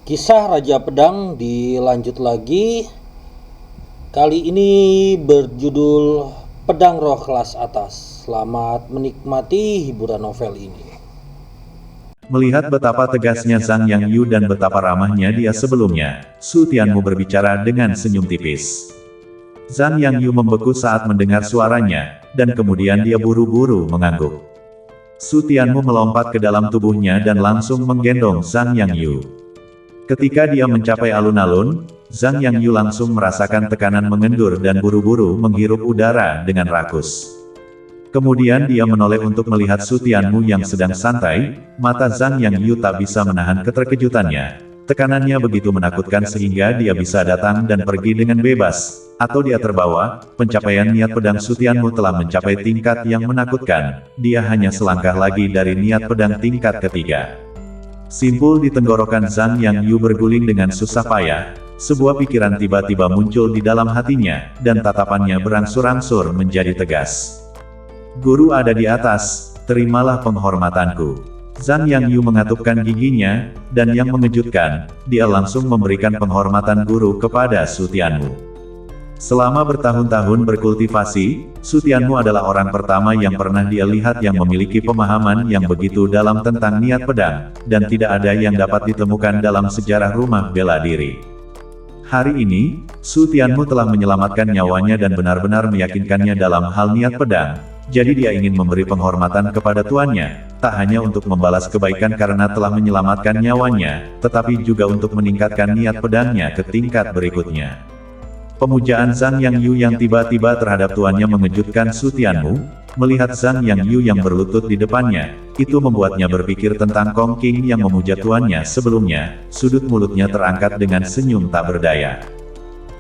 Kisah Raja Pedang dilanjut lagi. Kali ini berjudul Pedang Roh Kelas Atas. Selamat menikmati hiburan novel ini. Melihat betapa tegasnya Zhang Yangyu dan betapa ramahnya dia sebelumnya, Su Tianmu berbicara dengan senyum tipis. Zhang Yangyu membeku saat mendengar suaranya, dan kemudian dia buru-buru mengangguk. Su Tianmu melompat ke dalam tubuhnya dan langsung menggendong Zhang Yangyu. Ketika dia mencapai alun-alun, Zhang Yangyu langsung merasakan tekanan mengendur dan buru-buru menghirup udara dengan rakus. Kemudian dia menoleh untuk melihat Su Tianmu yang sedang santai, mata Zhang Yangyu tak bisa menahan keterkejutannya. Tekanannya begitu menakutkan sehingga dia bisa datang dan pergi dengan bebas, atau dia terbawa. Pencapaian niat pedang Su Tianmu telah mencapai tingkat yang menakutkan, dia hanya selangkah lagi dari niat pedang tingkat ketiga. Simpul di tenggorokan Zhang Yangyu berguling dengan susah payah, sebuah pikiran tiba-tiba muncul di dalam hatinya, dan tatapannya berangsur-angsur menjadi tegas. Guru ada di atas, terimalah penghormatanku. Zhang Yangyu mengatupkan giginya, dan yang mengejutkan, dia langsung memberikan penghormatan guru kepada Su Tianmu. Selama bertahun-tahun berkultivasi, Su Tianmu adalah orang pertama yang pernah dia lihat yang memiliki pemahaman yang begitu dalam tentang niat pedang, dan tidak ada yang dapat ditemukan dalam sejarah rumah bela diri. Hari ini, Su Tianmu telah menyelamatkan nyawanya dan benar-benar meyakinkannya dalam hal niat pedang, jadi dia ingin memberi penghormatan kepada tuannya, tak hanya untuk membalas kebaikan karena telah menyelamatkan nyawanya, tetapi juga untuk meningkatkan niat pedangnya ke tingkat berikutnya. Pemujaan Zhang Yangyu yang tiba-tiba terhadap tuannya mengejutkan Su Tianmu. Melihat Zhang Yangyu yang berlutut di depannya, itu membuatnya berpikir tentang Kong Qing yang memuja tuannya sebelumnya. Sudut mulutnya terangkat dengan senyum tak berdaya.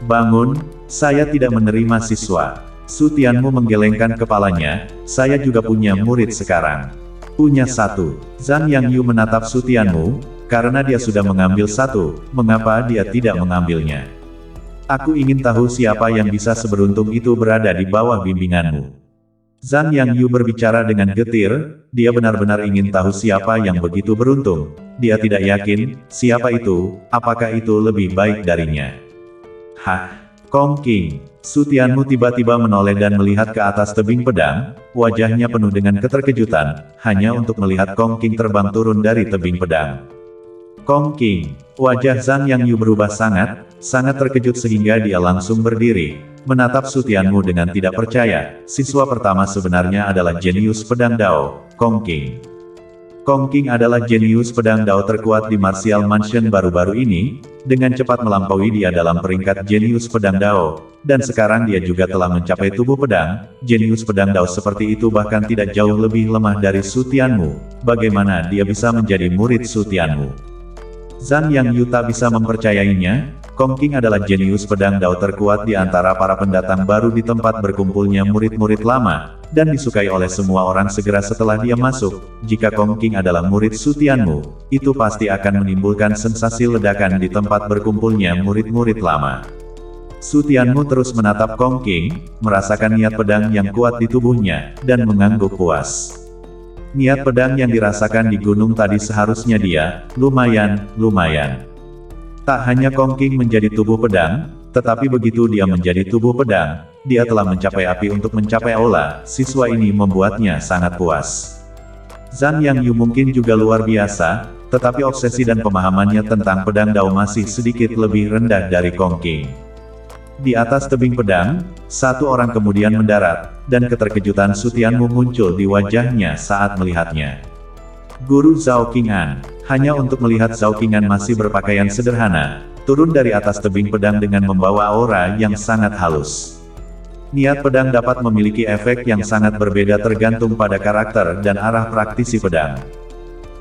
Bangun, saya tidak menerima siswa. Su Tianmu menggelengkan kepalanya, saya juga punya murid sekarang. Punya satu. Zhang Yangyu menatap Su Tianmu, karena dia sudah mengambil satu, mengapa dia tidak mengambilnya? Aku ingin tahu siapa yang bisa seberuntung itu berada di bawah bimbinganmu. Zhang Yangyu berbicara dengan getir, dia benar-benar ingin tahu siapa yang begitu beruntung. Dia tidak yakin, siapa itu, apakah itu lebih baik darinya. Hah, Kong Qing. Su Tianmu tiba-tiba menoleh dan melihat ke atas tebing pedang, wajahnya penuh dengan keterkejutan, hanya untuk melihat Kong Qing terbang turun dari tebing pedang. Kong Qing. Wajah Zhang Yangyu berubah sangat terkejut sehingga dia langsung berdiri, menatap Su Tianmu dengan tidak percaya. Siswa pertama sebenarnya adalah jenius pedang Dao, Kong Qing. Kong Qing adalah jenius pedang Dao terkuat di Martial Mansion baru-baru ini, dengan cepat melampaui dia dalam peringkat jenius pedang Dao, dan sekarang dia juga telah mencapai tubuh pedang. Jenius pedang Dao seperti itu bahkan tidak jauh lebih lemah dari Su Tianmu. Bagaimana dia bisa menjadi murid Su Tianmu? Zhang Yangyu tak bisa mempercayainya. Kong Qing adalah jenius pedang Dao terkuat di antara para pendatang baru di tempat berkumpulnya murid-murid lama, dan disukai oleh semua orang segera setelah dia masuk. Jika Kong Qing adalah murid Su Tianmu, itu pasti akan menimbulkan sensasi ledakan di tempat berkumpulnya murid-murid lama. Su Tianmu terus menatap Kong Qing, merasakan niat pedang yang kuat di tubuhnya, dan mengangguk puas. Niat pedang yang dirasakan di gunung tadi seharusnya dia, lumayan. Tak hanya Kong Qing menjadi tubuh pedang, tetapi begitu dia menjadi tubuh pedang, dia telah mencapai api untuk mencapai aula. Siswa ini membuatnya sangat puas. Zhang Yangyu mungkin juga luar biasa, tetapi obsesi dan pemahamannya tentang pedang Dao masih sedikit lebih rendah dari Kong Qing. Di atas tebing pedang, satu orang kemudian mendarat, dan keterkejutan Su Tianmu muncul di wajahnya saat melihatnya. Guru Zhao Qing'an. Hanya untuk melihat Zhao Qing'an masih berpakaian sederhana, turun dari atas tebing pedang dengan membawa aura yang sangat halus. Niat pedang dapat memiliki efek yang sangat berbeda tergantung pada karakter dan arah praktisi pedang.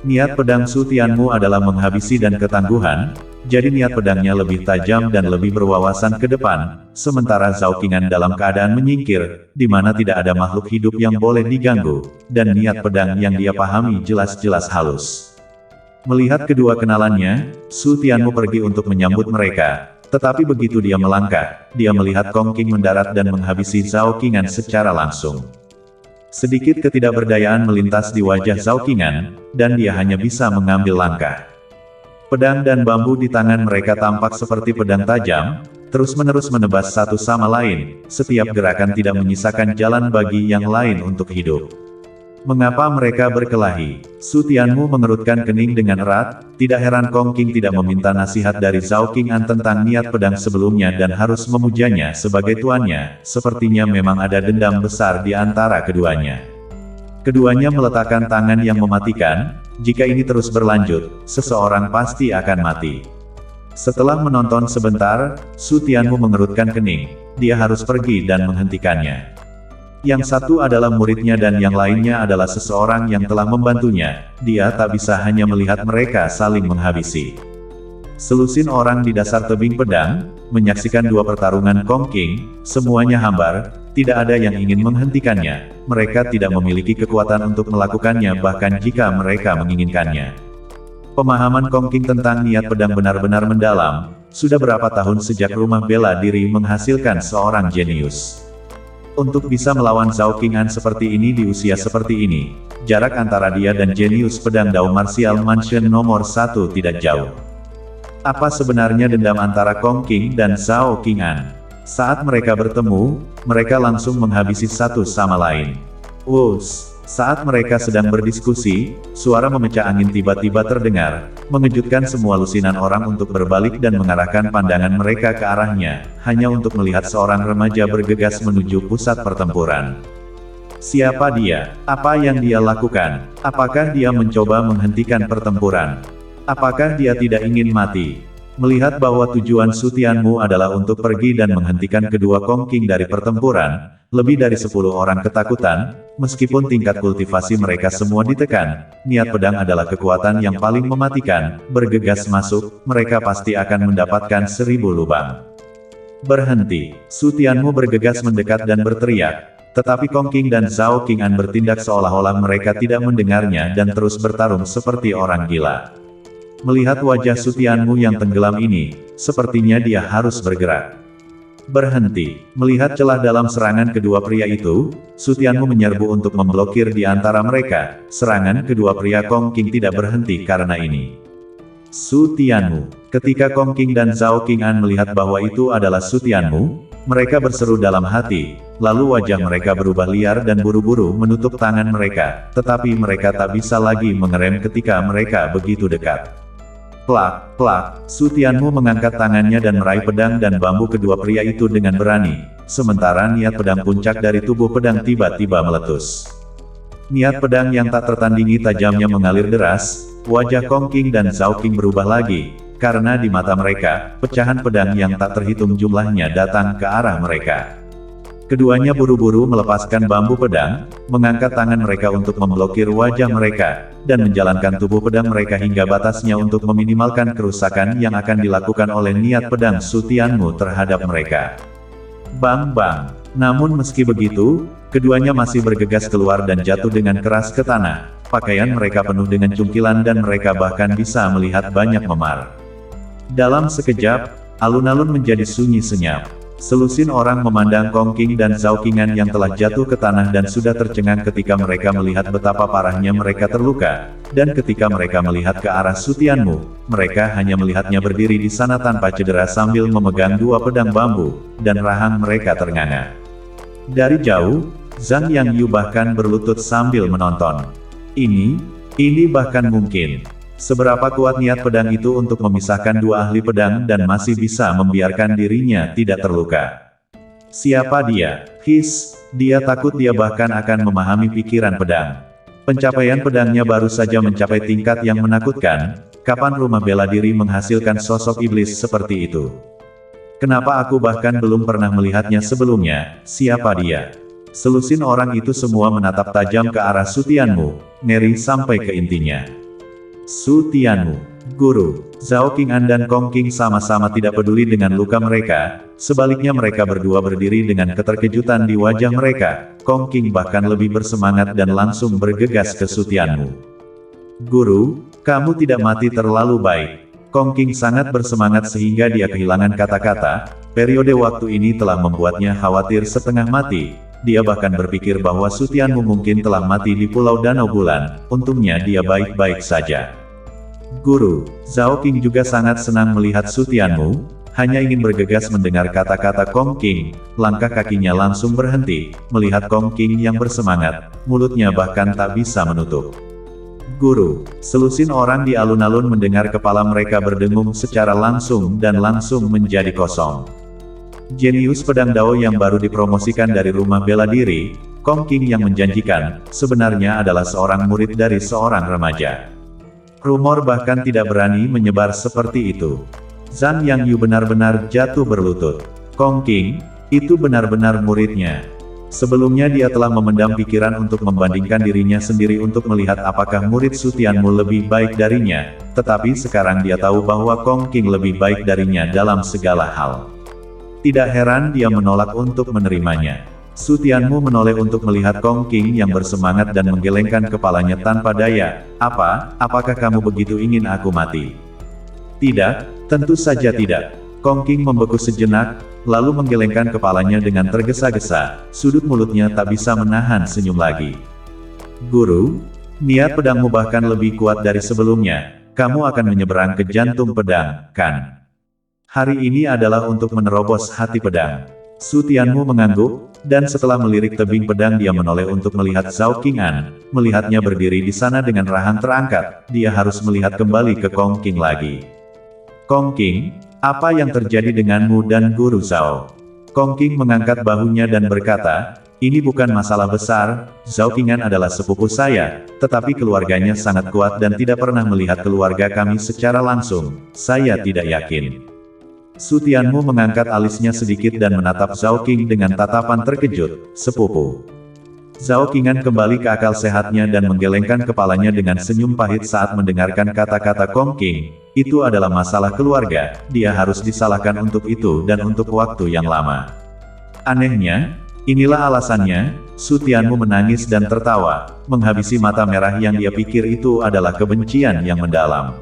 Niat pedang Su Tianmu adalah menghabisi dan ketangguhan, jadi niat pedangnya lebih tajam dan lebih berwawasan ke depan, sementara Zhao Qing'an dalam keadaan menyingkir, di mana tidak ada makhluk hidup yang boleh diganggu, dan niat pedang yang dia pahami jelas-jelas halus. Melihat kedua kenalannya, Su Tianmu pergi untuk menyambut mereka, tetapi begitu dia melangkah, dia melihat Kong Qing mendarat dan menghabisi Zhao Qing'an secara langsung. Sedikit ketidakberdayaan melintas di wajah Zhao Qing'an, dan dia hanya bisa mengambil langkah. Pedang dan bambu di tangan mereka tampak seperti pedang tajam, terus-menerus menebas satu sama lain, setiap gerakan tidak menyisakan jalan bagi yang lain untuk hidup. Mengapa mereka berkelahi? Su Tianmu mengerutkan kening dengan erat, tidak heran Kong Qing tidak meminta nasihat dari Zhao Qing'an tentang niat pedang sebelumnya dan harus memujanya sebagai tuannya, sepertinya memang ada dendam besar di antara keduanya. Keduanya meletakkan tangan yang mematikan, jika ini terus berlanjut, seseorang pasti akan mati. Setelah menonton sebentar, Su Tianmu mengerutkan kening, dia harus pergi dan menghentikannya. Yang satu adalah muridnya dan yang lainnya adalah seseorang yang telah membantunya, dia tak bisa hanya melihat mereka saling menghabisi. Selusin orang di dasar tebing pedang, menyaksikan dua pertarungan Kong Qing, semuanya hambar, tidak ada yang ingin menghentikannya, mereka tidak memiliki kekuatan untuk melakukannya bahkan jika mereka menginginkannya. Pemahaman Kong Qing tentang niat pedang benar-benar mendalam, sudah berapa tahun sejak rumah bela diri menghasilkan seorang jenius. Untuk bisa melawan Zhao Qing'an seperti ini di usia seperti ini, jarak antara dia dan jenius pedang Dao Martial Mansion nomor 1 tidak jauh. Apa sebenarnya dendam antara Kong Qing dan Zhao Qing'an? Saat mereka bertemu, mereka langsung menghabisi satu sama lain. Saat mereka sedang berdiskusi, suara memecah angin tiba-tiba terdengar, mengejutkan semua lusinan orang untuk berbalik dan mengarahkan pandangan mereka ke arahnya, hanya untuk melihat seorang remaja bergegas menuju pusat pertempuran. Siapa dia? Apa yang dia lakukan? Apakah dia mencoba menghentikan pertempuran? Apakah dia tidak ingin mati? Melihat bahwa tujuan Su Tianmu adalah untuk pergi dan menghentikan kedua Kong Qing dari pertempuran, lebih dari 10 orang ketakutan, meskipun tingkat kultivasi mereka semua ditekan, niat pedang adalah kekuatan yang paling mematikan, bergegas masuk, mereka pasti akan mendapatkan 1000 lubang. Berhenti, Su Tianmu bergegas mendekat dan berteriak, tetapi Kong Qing dan Zhao Qing'an bertindak seolah-olah mereka tidak mendengarnya dan terus bertarung seperti orang gila. Melihat wajah Su Tianmu yang tenggelam ini, sepertinya dia harus bergerak. Berhenti. Melihat celah dalam serangan kedua pria itu, Su Tianmu menyerbu untuk memblokir di antara mereka. Serangan kedua pria Kong Qing tidak berhenti karena ini. Su Tianmu. Ketika Kong Qing dan Zhao Qing'an melihat bahwa itu adalah Su Tianmu, mereka berseru dalam hati, lalu wajah mereka berubah liar dan buru-buru menutup tangan mereka, tetapi mereka tak bisa lagi mengerem ketika mereka begitu dekat. Plak, plak, Su Tianmu mengangkat tangannya dan meraih pedang dan bambu kedua pria itu dengan berani, sementara niat pedang puncak dari tubuh pedang tiba-tiba meletus. Niat pedang yang tak tertandingi tajamnya mengalir deras, wajah Kong Qing dan Zhao Qing berubah lagi, karena di mata mereka, pecahan pedang yang tak terhitung jumlahnya datang ke arah mereka. Keduanya buru-buru melepaskan bambu pedang, mengangkat tangan mereka untuk memblokir wajah mereka, dan menjalankan tubuh pedang mereka hingga batasnya untuk meminimalkan kerusakan yang akan dilakukan oleh niat pedang Su Tianmu terhadap mereka. Bang bang. Namun meski begitu, keduanya masih bergegas keluar dan jatuh dengan keras ke tanah. Pakaian mereka penuh dengan cungkilan dan mereka bahkan bisa melihat banyak memar. Dalam sekejap, alun-alun menjadi sunyi senyap. Selusin orang memandang Kong Qing dan Zhao Qing'an yang telah jatuh ke tanah dan sudah tercengang ketika mereka melihat betapa parahnya mereka terluka, dan ketika mereka melihat ke arah Su Tianmu, mereka hanya melihatnya berdiri di sana tanpa cedera sambil memegang dua pedang bambu, dan rahang mereka ternganga. Dari jauh, Zhang Yang Yu bahkan berlutut sambil menonton. Ini bahkan mungkin. Seberapa kuat niat pedang itu untuk memisahkan dua ahli pedang dan masih bisa membiarkan dirinya tidak terluka. Siapa dia? Dia takut dia bahkan akan memahami pikiran pedang. Pencapaian pedangnya baru saja mencapai tingkat yang menakutkan, kapan rumah bela diri menghasilkan sosok iblis seperti itu? Kenapa aku bahkan belum pernah melihatnya sebelumnya? Siapa dia? Selusin orang itu semua menatap tajam ke arah Su Tianmu, ngeri sampai ke intinya. Su Tianmu, guru, Zhao Qing'an dan Kong Qing sama-sama tidak peduli dengan luka mereka, sebaliknya mereka berdua berdiri dengan keterkejutan di wajah mereka. Kong Qing bahkan lebih bersemangat dan langsung bergegas ke Su Tianmu. Guru, kamu tidak mati terlalu baik. Kong Qing sangat bersemangat sehingga dia kehilangan kata-kata, periode waktu ini telah membuatnya khawatir setengah mati. Dia bahkan berpikir bahwa Su Tianmu mungkin telah mati di Pulau Danau Bulan, untungnya dia baik-baik saja. Guru, Zhao King juga sangat senang melihat Su Tianmu, hanya ingin bergegas mendengar kata-kata Kong King, langkah kakinya langsung berhenti, melihat Kong King yang bersemangat, mulutnya bahkan tak bisa menutup. Guru, selusin orang di alun-alun mendengar kepala mereka berdengung secara langsung dan langsung menjadi kosong. Jenius pedang Dao yang baru dipromosikan dari rumah bela diri, Kong King yang menjanjikan, sebenarnya adalah seorang murid dari seorang remaja. Rumor bahkan tidak berani menyebar seperti itu. Zhang Yang Yu benar-benar jatuh berlutut. Kong King, itu benar-benar muridnya. Sebelumnya dia telah memendam pikiran untuk membandingkan dirinya sendiri untuk melihat apakah murid Su Tianmu lebih baik darinya, tetapi sekarang dia tahu bahwa Kong King lebih baik darinya dalam segala hal. Tidak heran dia menolak untuk menerimanya. Su Tianmu menoleh untuk melihat Kong King yang bersemangat dan menggelengkan kepalanya tanpa daya. Apakah kamu begitu ingin aku mati? Tidak, tentu saja tidak. Kong King membeku sejenak, lalu menggelengkan kepalanya dengan tergesa-gesa, sudut mulutnya tak bisa menahan senyum lagi. Guru, niat pedangmu bahkan lebih kuat dari sebelumnya, kamu akan menyeberang ke jantung pedang, kan? Hari ini adalah untuk menerobos hati pedang. Su Tianmu mengangguk, dan setelah melirik tebing pedang dia menoleh untuk melihat Zhao Qing'an, melihatnya berdiri di sana dengan rahang terangkat, dia harus melihat kembali ke Kong King lagi. Kong King, apa yang terjadi denganmu dan Guru Zhao? Kong King mengangkat bahunya dan berkata, ini bukan masalah besar, Zhao Qing'an adalah sepupu saya, tetapi keluarganya sangat kuat dan tidak pernah melihat keluarga kami secara langsung, saya tidak yakin. Su Tianmu mengangkat alisnya sedikit dan menatap Zhao King dengan tatapan terkejut, sepupu. Zhao Qing'an kembali ke akal sehatnya dan menggelengkan kepalanya dengan senyum pahit saat mendengarkan kata-kata Kong King. Itu adalah masalah keluarga, dia harus disalahkan untuk itu dan untuk waktu yang lama. Anehnya, inilah alasannya, Su Tianmu menangis dan tertawa, menghabisi mata merah yang dia pikir itu adalah kebencian yang mendalam.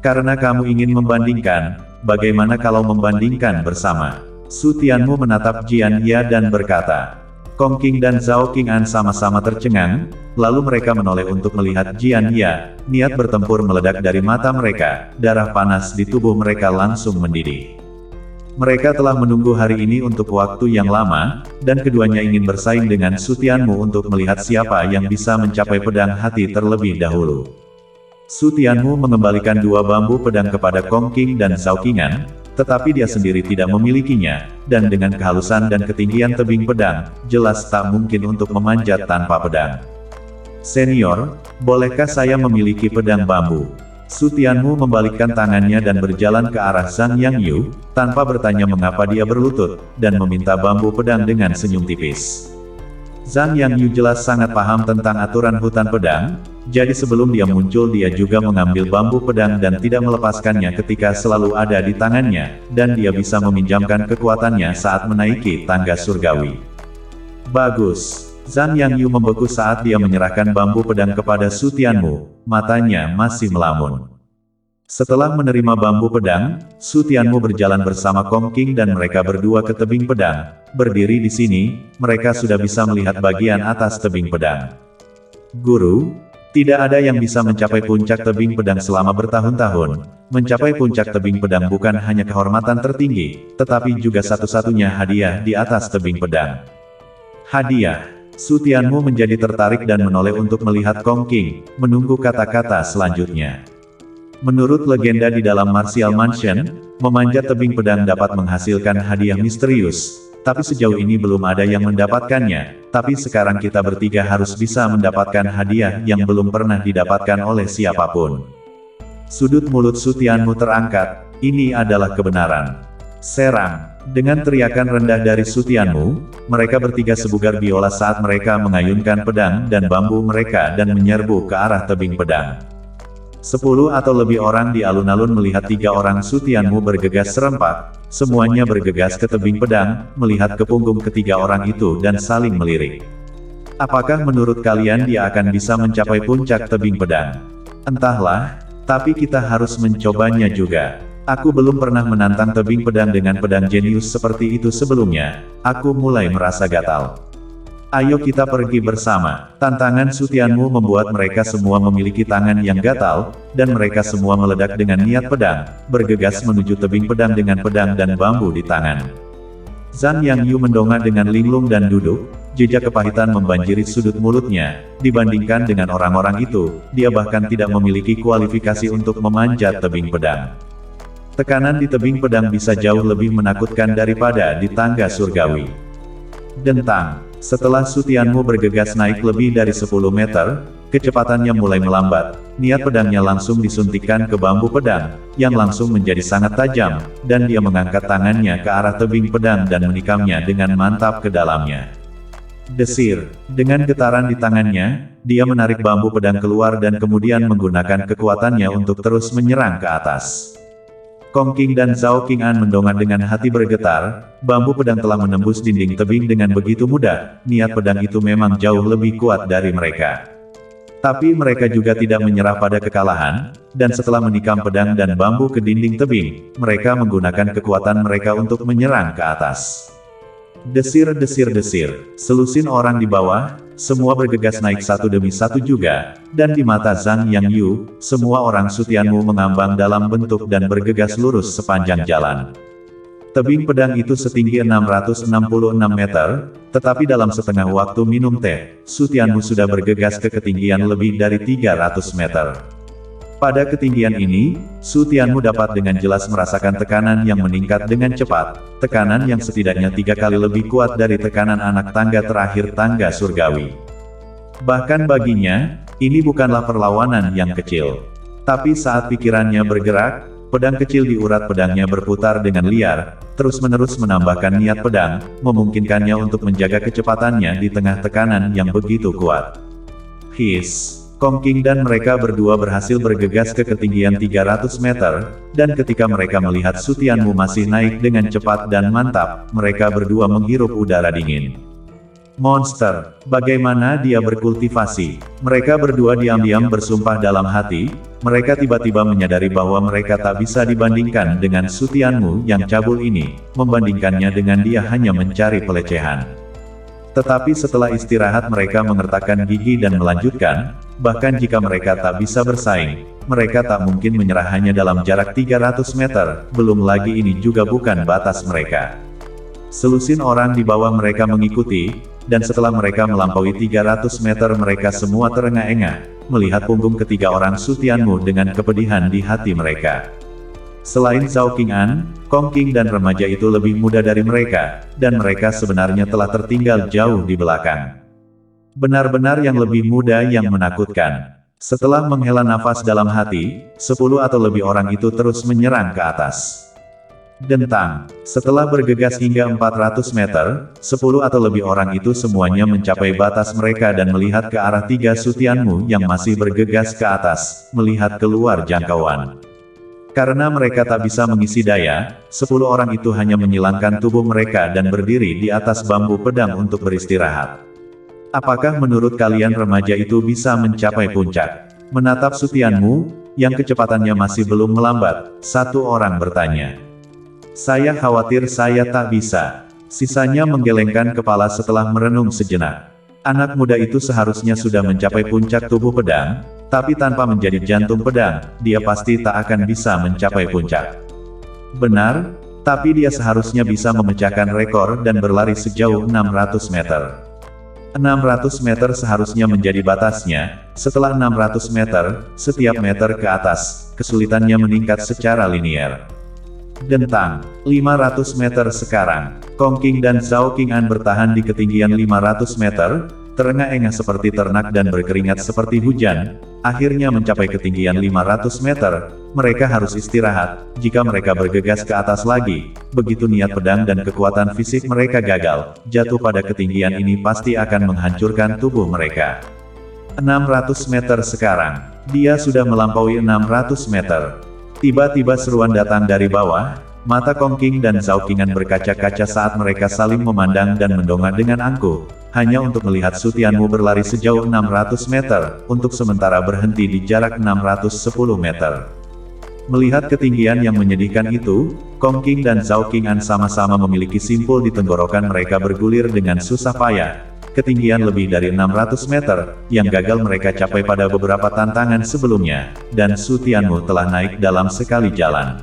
Karena kamu ingin membandingkan, bagaimana kalau membandingkan bersama? Su Tianmu menatap Jian Ye dan berkata. Kong King dan Zhao Qing'an sama-sama tercengang, lalu mereka menoleh untuk melihat Jian Ye, niat bertempur meledak dari mata mereka, darah panas di tubuh mereka langsung mendidih. Mereka telah menunggu hari ini untuk waktu yang lama, dan keduanya ingin bersaing dengan Su Tianmu untuk melihat siapa yang bisa mencapai pedang hati terlebih dahulu. Su Tianmu mengembalikan dua bambu pedang kepada Kong King dan Zhao Qing'an, tetapi dia sendiri tidak memilikinya, dan dengan kehalusan dan ketinggian tebing pedang, jelas tak mungkin untuk memanjat tanpa pedang. Senior, bolehkah saya memiliki pedang bambu? Su Tianmu membalikkan tangannya dan berjalan ke arah Zhang Yang Yu, tanpa bertanya mengapa dia berlutut, dan meminta bambu pedang dengan senyum tipis. Zhang Yang Yu jelas sangat paham tentang aturan hutan pedang, jadi sebelum dia muncul dia juga mengambil bambu pedang dan tidak melepaskannya ketika selalu ada di tangannya, dan dia bisa meminjamkan kekuatannya saat menaiki tangga surgawi. Bagus. Zhang Yang Yu membeku saat dia menyerahkan bambu pedang kepada Su Tianmu, matanya masih melamun. Setelah menerima bambu pedang, Su Tianmu berjalan bersama Kong King dan mereka berdua ke tebing pedang. Berdiri di sini, mereka sudah bisa melihat bagian atas tebing pedang. Guru, tidak ada yang bisa mencapai puncak tebing pedang selama bertahun-tahun. Mencapai puncak tebing pedang bukan hanya kehormatan tertinggi, tetapi juga satu-satunya hadiah di atas tebing pedang. Hadiah. Su Tianmu menjadi tertarik dan menoleh untuk melihat Kong King, menunggu kata-kata selanjutnya. Menurut legenda di dalam Martial Mansion, memanjat tebing pedang dapat menghasilkan hadiah misterius, tapi sejauh ini belum ada yang mendapatkannya, tapi sekarang kita bertiga harus bisa mendapatkan hadiah yang belum pernah didapatkan oleh siapapun. Sudut mulut Su Tianmu terangkat, ini adalah kebenaran. Serang. Dengan teriakan rendah dari Su Tianmu, mereka bertiga sebugar biola saat mereka mengayunkan pedang dan bambu mereka dan menyerbu ke arah tebing pedang. 10 atau lebih orang di alun-alun melihat 3 orang Su Tianmu bergegas serempak, semuanya bergegas ke tebing pedang, melihat ke punggung ketiga orang itu dan saling melirik. Apakah menurut kalian dia akan bisa mencapai puncak tebing pedang? Entahlah, tapi kita harus mencobanya juga. Aku belum pernah menantang tebing pedang dengan pedang jenius seperti itu sebelumnya, aku mulai merasa gatal. Ayo kita pergi bersama. Tantangan Su Tianmu membuat mereka semua memiliki tangan yang gatal, dan mereka semua meledak dengan niat pedang, bergegas menuju tebing pedang dengan pedang dan bambu di tangan. Zhang Yangyu mendongak dengan linglung dan duduk, jejak kepahitan membanjiri sudut mulutnya. Dibandingkan dengan orang-orang itu, dia bahkan tidak memiliki kualifikasi untuk memanjat tebing pedang. Tekanan di tebing pedang bisa jauh lebih menakutkan daripada di tangga surgawi. Dentang. Setelah Su Tianmu bergegas naik lebih dari 10 meter, kecepatannya mulai melambat. Niat pedangnya langsung disuntikkan ke bambu pedang, yang langsung menjadi sangat tajam, dan dia mengangkat tangannya ke arah tebing pedang dan menikamnya dengan mantap ke dalamnya. Desir. Dengan getaran di tangannya, dia menarik bambu pedang keluar dan kemudian menggunakan kekuatannya untuk terus menyerang ke atas. Kong Qing dan Zhao Qing'an mendongak dengan hati bergetar, bambu pedang telah menembus dinding tebing dengan begitu mudah, niat pedang itu memang jauh lebih kuat dari mereka. Tapi mereka juga tidak menyerah pada kekalahan, dan setelah menikam pedang dan bambu ke dinding tebing, mereka menggunakan kekuatan mereka untuk menyerang ke atas. Desir, desir, desir, selusin orang di bawah, semua bergegas naik satu demi satu juga, dan di mata Zhang Yangyu, semua orang Su Tianmu mengambang dalam bentuk dan bergegas lurus sepanjang jalan. Tebing pedang itu setinggi 666 meter, tetapi dalam setengah waktu minum teh, Su Tianmu sudah bergegas ke ketinggian lebih dari 300 meter. Pada ketinggian ini, Su Tianmu dapat dengan jelas merasakan tekanan yang meningkat dengan cepat, tekanan yang setidaknya 3 kali lebih kuat dari tekanan anak tangga terakhir tangga surgawi. Bahkan baginya, ini bukanlah perlawanan yang kecil. Tapi saat pikirannya bergerak, pedang kecil di urat pedangnya berputar dengan liar, terus-menerus menambahkan niat pedang, memungkinkannya untuk menjaga kecepatannya di tengah tekanan yang begitu kuat. His. Kong Qing dan mereka berdua berhasil bergegas ke ketinggian 300 meter, dan ketika mereka melihat Su Tianmu masih naik dengan cepat dan mantap, mereka berdua menghirup udara dingin. Monster, bagaimana dia berkultivasi? Mereka berdua diam-diam bersumpah dalam hati, mereka tiba-tiba menyadari bahwa mereka tak bisa dibandingkan dengan Su Tianmu yang cabul ini, membandingkannya dengan dia hanya mencari pelecehan. Tetapi setelah istirahat mereka mengertakkan gigi dan melanjutkan, bahkan jika mereka tak bisa bersaing, mereka tak mungkin menyerah hanya dalam jarak 300 meter, belum lagi ini juga bukan batas mereka. Selusin orang di bawah mereka mengikuti, dan setelah mereka melampaui 300 meter mereka semua terengah-engah, melihat punggung ketiga orang Su Tianmu dengan kepedihan di hati mereka. Selain Zhao Qing'an, Kong Qing dan remaja itu lebih muda dari mereka, dan mereka sebenarnya telah tertinggal jauh di belakang. Benar-benar yang lebih muda yang menakutkan. Setelah menghela nafas dalam hati, 10 atau lebih orang itu terus menyerang ke atas. Dentang. Setelah bergegas hingga 400 meter, 10 atau lebih orang itu semuanya mencapai batas mereka dan melihat ke arah 3 Su Tianmu yang masih bergegas ke atas, melihat keluar jangkauan. Karena mereka tak bisa mengisi daya, 10 orang itu hanya menyilangkan tubuh mereka dan berdiri di atas bambu pedang untuk beristirahat. Apakah menurut kalian remaja itu bisa mencapai puncak? Menatap Su Tianmu, yang kecepatannya masih belum melambat, satu orang bertanya. Saya khawatir saya tak bisa. Sisanya menggelengkan kepala setelah merenung sejenak. Anak muda itu seharusnya sudah mencapai puncak tubuh pedang, tapi tanpa menjadi jantung pedang, dia pasti tak akan bisa mencapai puncak. Benar, tapi dia seharusnya bisa memecahkan rekor dan berlari sejauh 600 meter. 600 meter seharusnya menjadi batasnya, setelah 600 meter, setiap meter ke atas, kesulitannya meningkat secara linier. Dentang, 500 meter sekarang, Kong Qing dan Zhao Qing'an bertahan di ketinggian 500 meter, terengah-engah seperti ternak dan berkeringat seperti hujan, akhirnya mencapai ketinggian 500 meter, mereka harus istirahat, jika mereka bergegas ke atas lagi, begitu niat pedang dan kekuatan fisik mereka gagal, jatuh pada ketinggian ini pasti akan menghancurkan tubuh mereka. 600 meter sekarang, dia sudah melampaui 600 meter. Tiba-tiba seruan datang dari bawah, mata Kong Qing dan Zhao Qing'an berkaca-kaca saat mereka saling memandang dan mendongak dengan angkuh, hanya untuk melihat Su Tianmu berlari sejauh 600 meter, untuk sementara berhenti di jarak 610 meter. Melihat ketinggian yang menyedihkan itu, Kong Qing dan Zhao Qing'an sama-sama memiliki simpul di tenggorokan mereka bergulir dengan susah payah, ketinggian lebih dari 600 meter, yang gagal mereka capai pada beberapa tantangan sebelumnya, dan Su Tianmu telah naik dalam sekali jalan.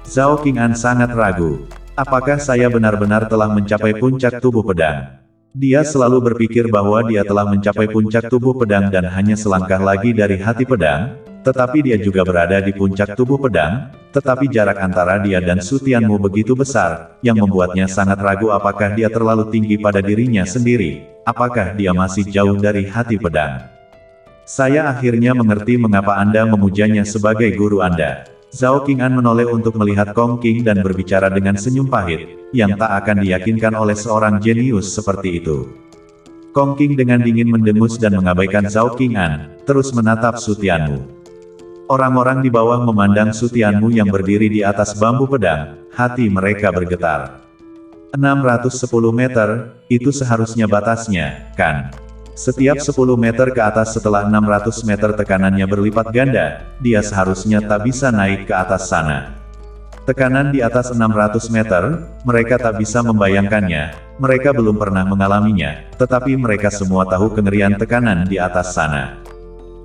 Zhao Qing'an sangat ragu. Apakah saya benar-benar telah mencapai puncak tubuh pedang? Dia selalu berpikir bahwa dia telah mencapai puncak tubuh pedang dan hanya selangkah lagi dari hati pedang, tetapi dia juga berada di puncak tubuh pedang, tetapi jarak antara dia dan Su Tianmu begitu besar, yang membuatnya sangat ragu apakah dia terlalu tinggi pada dirinya sendiri, apakah dia masih jauh dari hati pedang. Saya akhirnya mengerti mengapa Anda memujanya sebagai guru Anda. Zhao Qing'an menoleh untuk melihat Kong Qing dan berbicara dengan senyum pahit, yang tak akan diyakinkan oleh seorang jenius seperti itu. Kong Qing dengan dingin mendengus dan mengabaikan Zhao Qing'an, terus menatap Su Tianmu. Orang-orang di bawah memandang Su Tianmu yang berdiri di atas bambu pedang, hati mereka bergetar. 610 meter, itu seharusnya batasnya, kan? Setiap 10 meter ke atas setelah 600 meter tekanannya berlipat ganda, dia seharusnya tak bisa naik ke atas sana. Tekanan di atas 600 meter, mereka tak bisa membayangkannya, mereka belum pernah mengalaminya, tetapi mereka semua tahu kengerian tekanan di atas sana.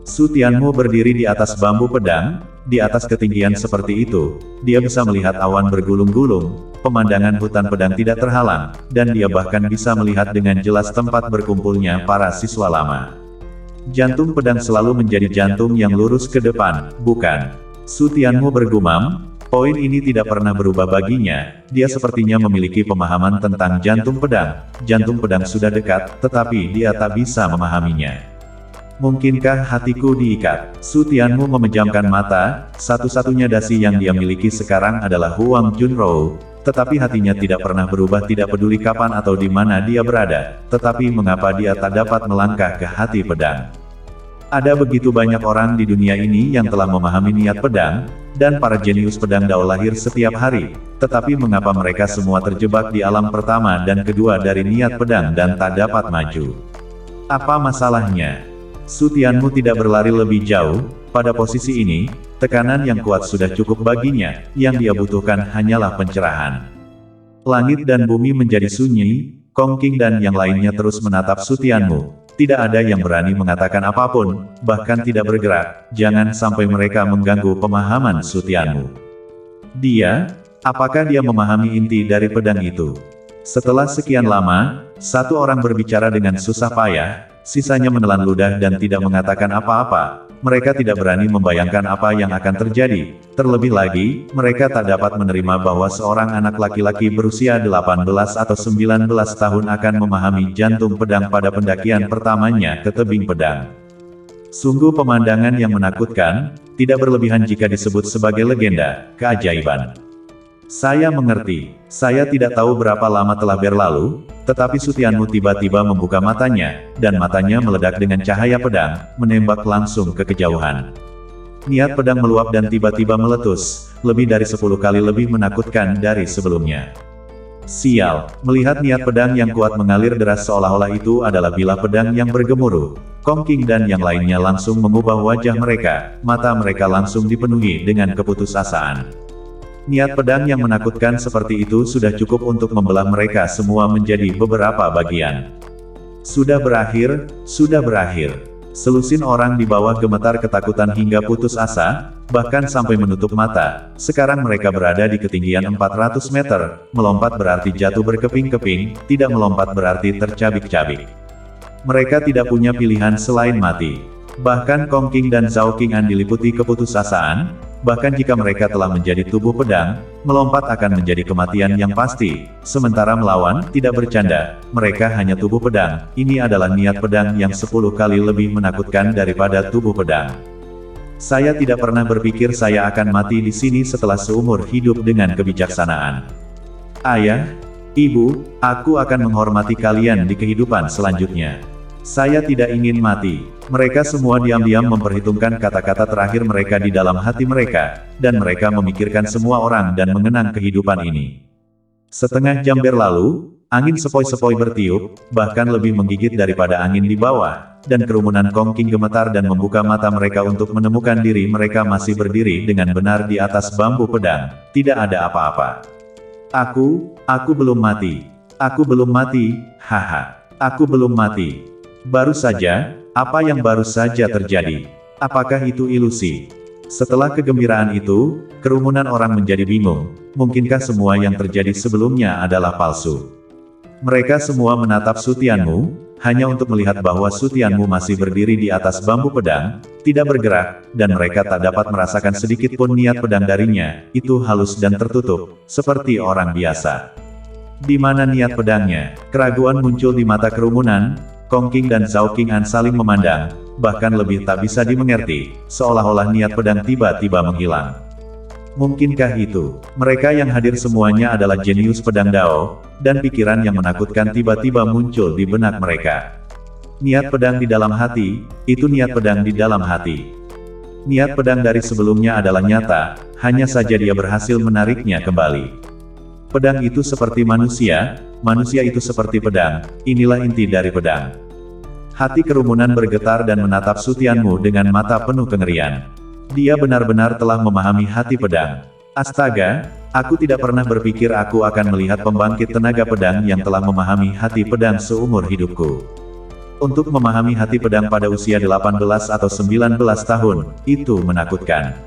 Su Tianmu berdiri di atas bambu pedang, di atas ketinggian seperti itu, dia bisa melihat awan bergulung-gulung, pemandangan hutan pedang tidak terhalang, dan dia bahkan bisa melihat dengan jelas tempat berkumpulnya para siswa lama. Jantung pedang selalu menjadi jantung yang lurus ke depan, bukan? Su Tianmu bergumam, poin ini tidak pernah berubah baginya, dia sepertinya memiliki pemahaman tentang jantung pedang sudah dekat, tetapi dia tak bisa memahaminya. Mungkinkah hatiku diikat? Su Tianmu memejamkan mata, satu-satunya dasi yang dia miliki sekarang adalah Huang Junrou, tetapi hatinya tidak pernah berubah tidak peduli kapan atau di mana dia berada, tetapi mengapa dia tak dapat melangkah ke hati pedang? Ada begitu banyak orang di dunia ini yang telah memahami niat pedang, dan para jenius pedang Dao lahir setiap hari, tetapi mengapa mereka semua terjebak di alam pertama dan kedua dari niat pedang dan tak dapat maju? Apa masalahnya? Su Tianmu tidak berlari lebih jauh, pada posisi ini, tekanan yang kuat sudah cukup baginya, yang dia butuhkan hanyalah pencerahan. Langit dan bumi menjadi sunyi, Kong Qing dan yang lainnya terus menatap Su Tianmu. Tidak ada yang berani mengatakan apapun, bahkan tidak bergerak, jangan sampai mereka mengganggu pemahaman Su Tianmu. Apakah dia memahami inti dari pedang itu? Setelah sekian lama, satu orang berbicara dengan susah payah, sisanya menelan ludah dan tidak mengatakan apa-apa. Mereka tidak berani membayangkan apa yang akan terjadi. Terlebih lagi, mereka tak dapat menerima bahwa seorang anak laki-laki berusia 18 atau 19 tahun akan memahami jantung pedang pada pendakian pertamanya ke tebing pedang. Sungguh pemandangan yang menakutkan, tidak berlebihan jika disebut sebagai legenda, keajaiban. Saya mengerti, saya tidak tahu berapa lama telah berlalu, tetapi Su Tianmu tiba-tiba membuka matanya, dan matanya meledak dengan cahaya pedang, menembak langsung ke kejauhan. Niat pedang meluap dan tiba-tiba meletus, lebih dari 10 kali lebih menakutkan dari sebelumnya. Sial, melihat niat pedang yang kuat mengalir deras seolah-olah itu adalah bilah pedang yang bergemuruh. Kong Qing dan yang lainnya langsung mengubah wajah mereka, mata mereka langsung dipenuhi dengan keputusasaan. Niat pedang yang menakutkan seperti itu sudah cukup untuk membelah mereka semua menjadi beberapa bagian. Sudah berakhir, sudah berakhir. Selusin orang di bawah gemetar ketakutan hingga putus asa, bahkan sampai menutup mata. Sekarang mereka berada di ketinggian 400 meter, melompat berarti jatuh berkeping-keping, tidak melompat berarti tercabik-cabik. Mereka tidak punya pilihan selain mati. Bahkan Kong Qing dan Zhao Qing'an diliputi keputusasaan, bahkan jika mereka telah menjadi tubuh pedang, melompat akan menjadi kematian yang pasti. Sementara melawan, tidak bercanda, mereka hanya tubuh pedang. Ini adalah niat pedang yang 10 kali lebih menakutkan daripada tubuh pedang. Saya tidak pernah berpikir saya akan mati di sini setelah seumur hidup dengan kebijaksanaan. Ayah, Ibu, aku akan menghormati kalian di kehidupan selanjutnya. Saya tidak ingin mati. Mereka semua diam-diam memperhitungkan kata-kata terakhir mereka di dalam hati mereka, dan mereka memikirkan semua orang dan mengenang kehidupan ini. Setengah jam berlalu, angin sepoi-sepoi bertiup, bahkan lebih menggigit daripada angin di bawah, dan kerumunan Kong Qing gemetar dan membuka mata mereka untuk menemukan diri mereka masih berdiri dengan benar di atas bambu pedang. Tidak ada apa-apa. Aku belum mati. Aku belum mati, haha. Aku belum mati. Baru saja, apa yang baru saja terjadi? Apakah itu ilusi? Setelah kegembiraan itu, kerumunan orang menjadi bingung. Mungkinkah semua yang terjadi sebelumnya adalah palsu? Mereka semua menatap Su Tianmu, hanya untuk melihat bahwa Su Tianmu masih berdiri di atas bambu pedang, tidak bergerak, dan mereka tak dapat merasakan sedikit pun niat pedang darinya. Itu halus dan tertutup, seperti orang biasa. Di mana niat pedangnya? Keraguan muncul di mata kerumunan. Kong Qing dan Zhao Qing'an saling memandang, bahkan lebih tak bisa dimengerti, seolah-olah niat pedang tiba-tiba menghilang. Mungkinkah itu? Mereka yang hadir semuanya adalah jenius pedang Dao, dan pikiran yang menakutkan tiba-tiba muncul di benak mereka. Niat pedang di dalam hati, itu niat pedang di dalam hati. Niat pedang dari sebelumnya adalah nyata, hanya saja dia berhasil menariknya kembali. Pedang itu seperti manusia itu seperti pedang, inilah inti dari pedang. Hati kerumunan bergetar dan menatap Su Tianmu dengan mata penuh kengerian. Dia benar-benar telah memahami hati pedang. Astaga, aku tidak pernah berpikir aku akan melihat pembangkit tenaga pedang yang telah memahami hati pedang seumur hidupku. Untuk memahami hati pedang pada usia 18 atau 19 tahun, itu menakutkan.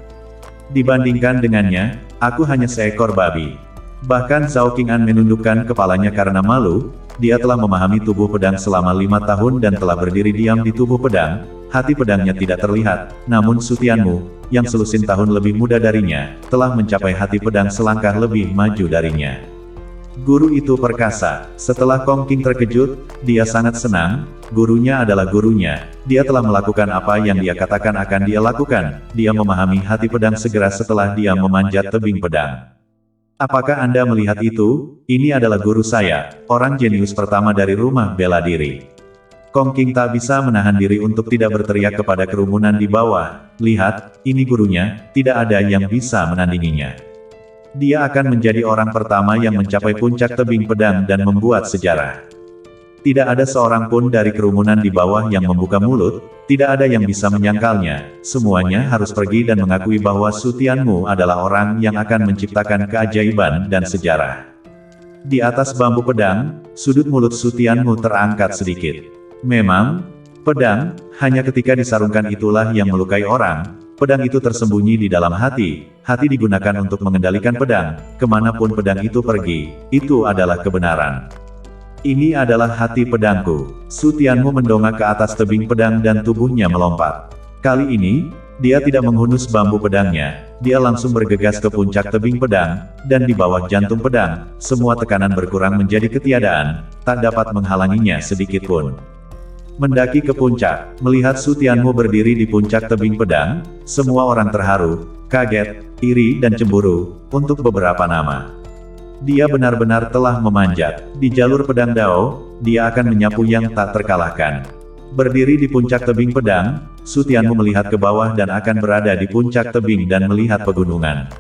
Dibandingkan dengannya, aku hanya seekor babi. Bahkan Zhao Qing'an menundukkan kepalanya karena malu. Dia telah memahami tubuh pedang selama 5 tahun dan telah berdiri diam di tubuh pedang. Hati pedangnya tidak terlihat, namun Su Tianmu, yang selusin tahun lebih muda darinya, telah mencapai hati pedang selangkah lebih maju darinya. Guru itu perkasa. Setelah Kong Qing terkejut, dia sangat senang. Gurunya adalah gurunya. Dia telah melakukan apa yang dia katakan akan dia lakukan. Dia memahami hati pedang segera setelah dia memanjat tebing pedang. Apakah Anda melihat itu? Ini adalah guru saya, orang jenius pertama dari rumah bela diri. Kong Qing tak bisa menahan diri untuk tidak berteriak kepada kerumunan di bawah. Lihat, ini gurunya, tidak ada yang bisa menandinginya. Dia akan menjadi orang pertama yang mencapai puncak tebing pedang dan membuat sejarah. Tidak ada seorang pun dari kerumunan di bawah yang membuka mulut, tidak ada yang bisa menyangkalnya. Semuanya harus pergi dan mengakui bahwa Su Tianmu adalah orang yang akan menciptakan keajaiban dan sejarah. Di atas bambu pedang, sudut mulut Su Tianmu terangkat sedikit. Memang, pedang, hanya ketika disarungkan itulah yang melukai orang. Pedang itu tersembunyi di dalam hati. Hati digunakan untuk mengendalikan pedang. Kemanapun pedang itu pergi, itu adalah kebenaran. Ini adalah hati pedangku. Su Tianmu mendongak ke atas tebing pedang dan tubuhnya melompat. Kali ini, dia tidak menghunus bambu pedangnya. Dia langsung bergegas ke puncak tebing pedang, dan di bawah jantung pedang, semua tekanan berkurang menjadi ketiadaan, tak dapat menghalanginya sedikit pun. Mendaki ke puncak, melihat Su Tianmu berdiri di puncak tebing pedang, semua orang terharu, kaget, iri dan cemburu, untuk beberapa nama. Dia benar-benar telah memanjat. Di jalur pedang Dao, dia akan menyapu yang tak terkalahkan. Berdiri di puncak tebing pedang, Su Tianmu melihat ke bawah dan akan berada di puncak tebing dan melihat pegunungan.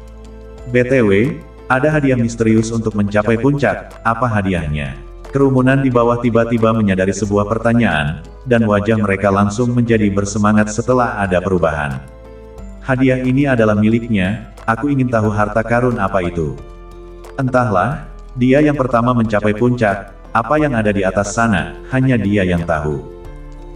BTW, ada hadiah misterius untuk mencapai puncak. Apa hadiahnya? Kerumunan di bawah tiba-tiba menyadari sebuah pertanyaan, dan wajah mereka langsung menjadi bersemangat setelah ada perubahan. Hadiah ini adalah miliknya, aku ingin tahu harta karun apa itu. Entahlah, dia yang pertama mencapai puncak, apa yang ada di atas sana, hanya dia yang tahu.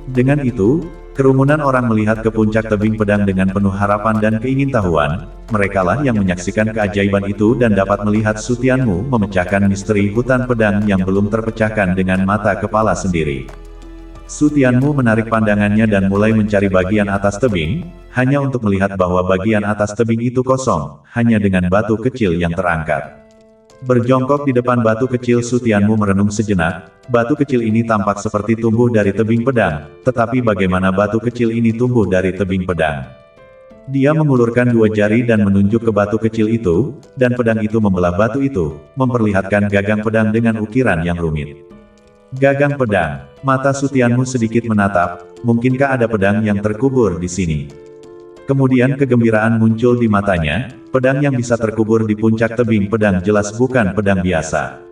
Dengan itu, kerumunan orang melihat ke puncak tebing pedang dengan penuh harapan dan keingintahuan, merekalah yang menyaksikan keajaiban itu dan dapat melihat Su Tianmu memecahkan misteri hutan pedang yang belum terpecahkan dengan mata kepala sendiri. Su Tianmu menarik pandangannya dan mulai mencari bagian atas tebing, hanya untuk melihat bahwa bagian atas tebing itu kosong, hanya dengan batu kecil yang terangkat. Berjongkok di depan batu kecil Su Tianmu merenung sejenak, batu kecil ini tampak seperti tumbuh dari tebing pedang, tetapi bagaimana batu kecil ini tumbuh dari tebing pedang? Dia mengulurkan dua jari dan menunjuk ke batu kecil itu, dan pedang itu membelah batu itu, memperlihatkan gagang pedang dengan ukiran yang rumit. Gagang pedang, mata Su Tianmu sedikit menatap, mungkinkah ada pedang yang terkubur di sini? Kemudian kegembiraan muncul di matanya, pedang yang bisa terkubur di puncak tebing pedang jelas bukan pedang biasa.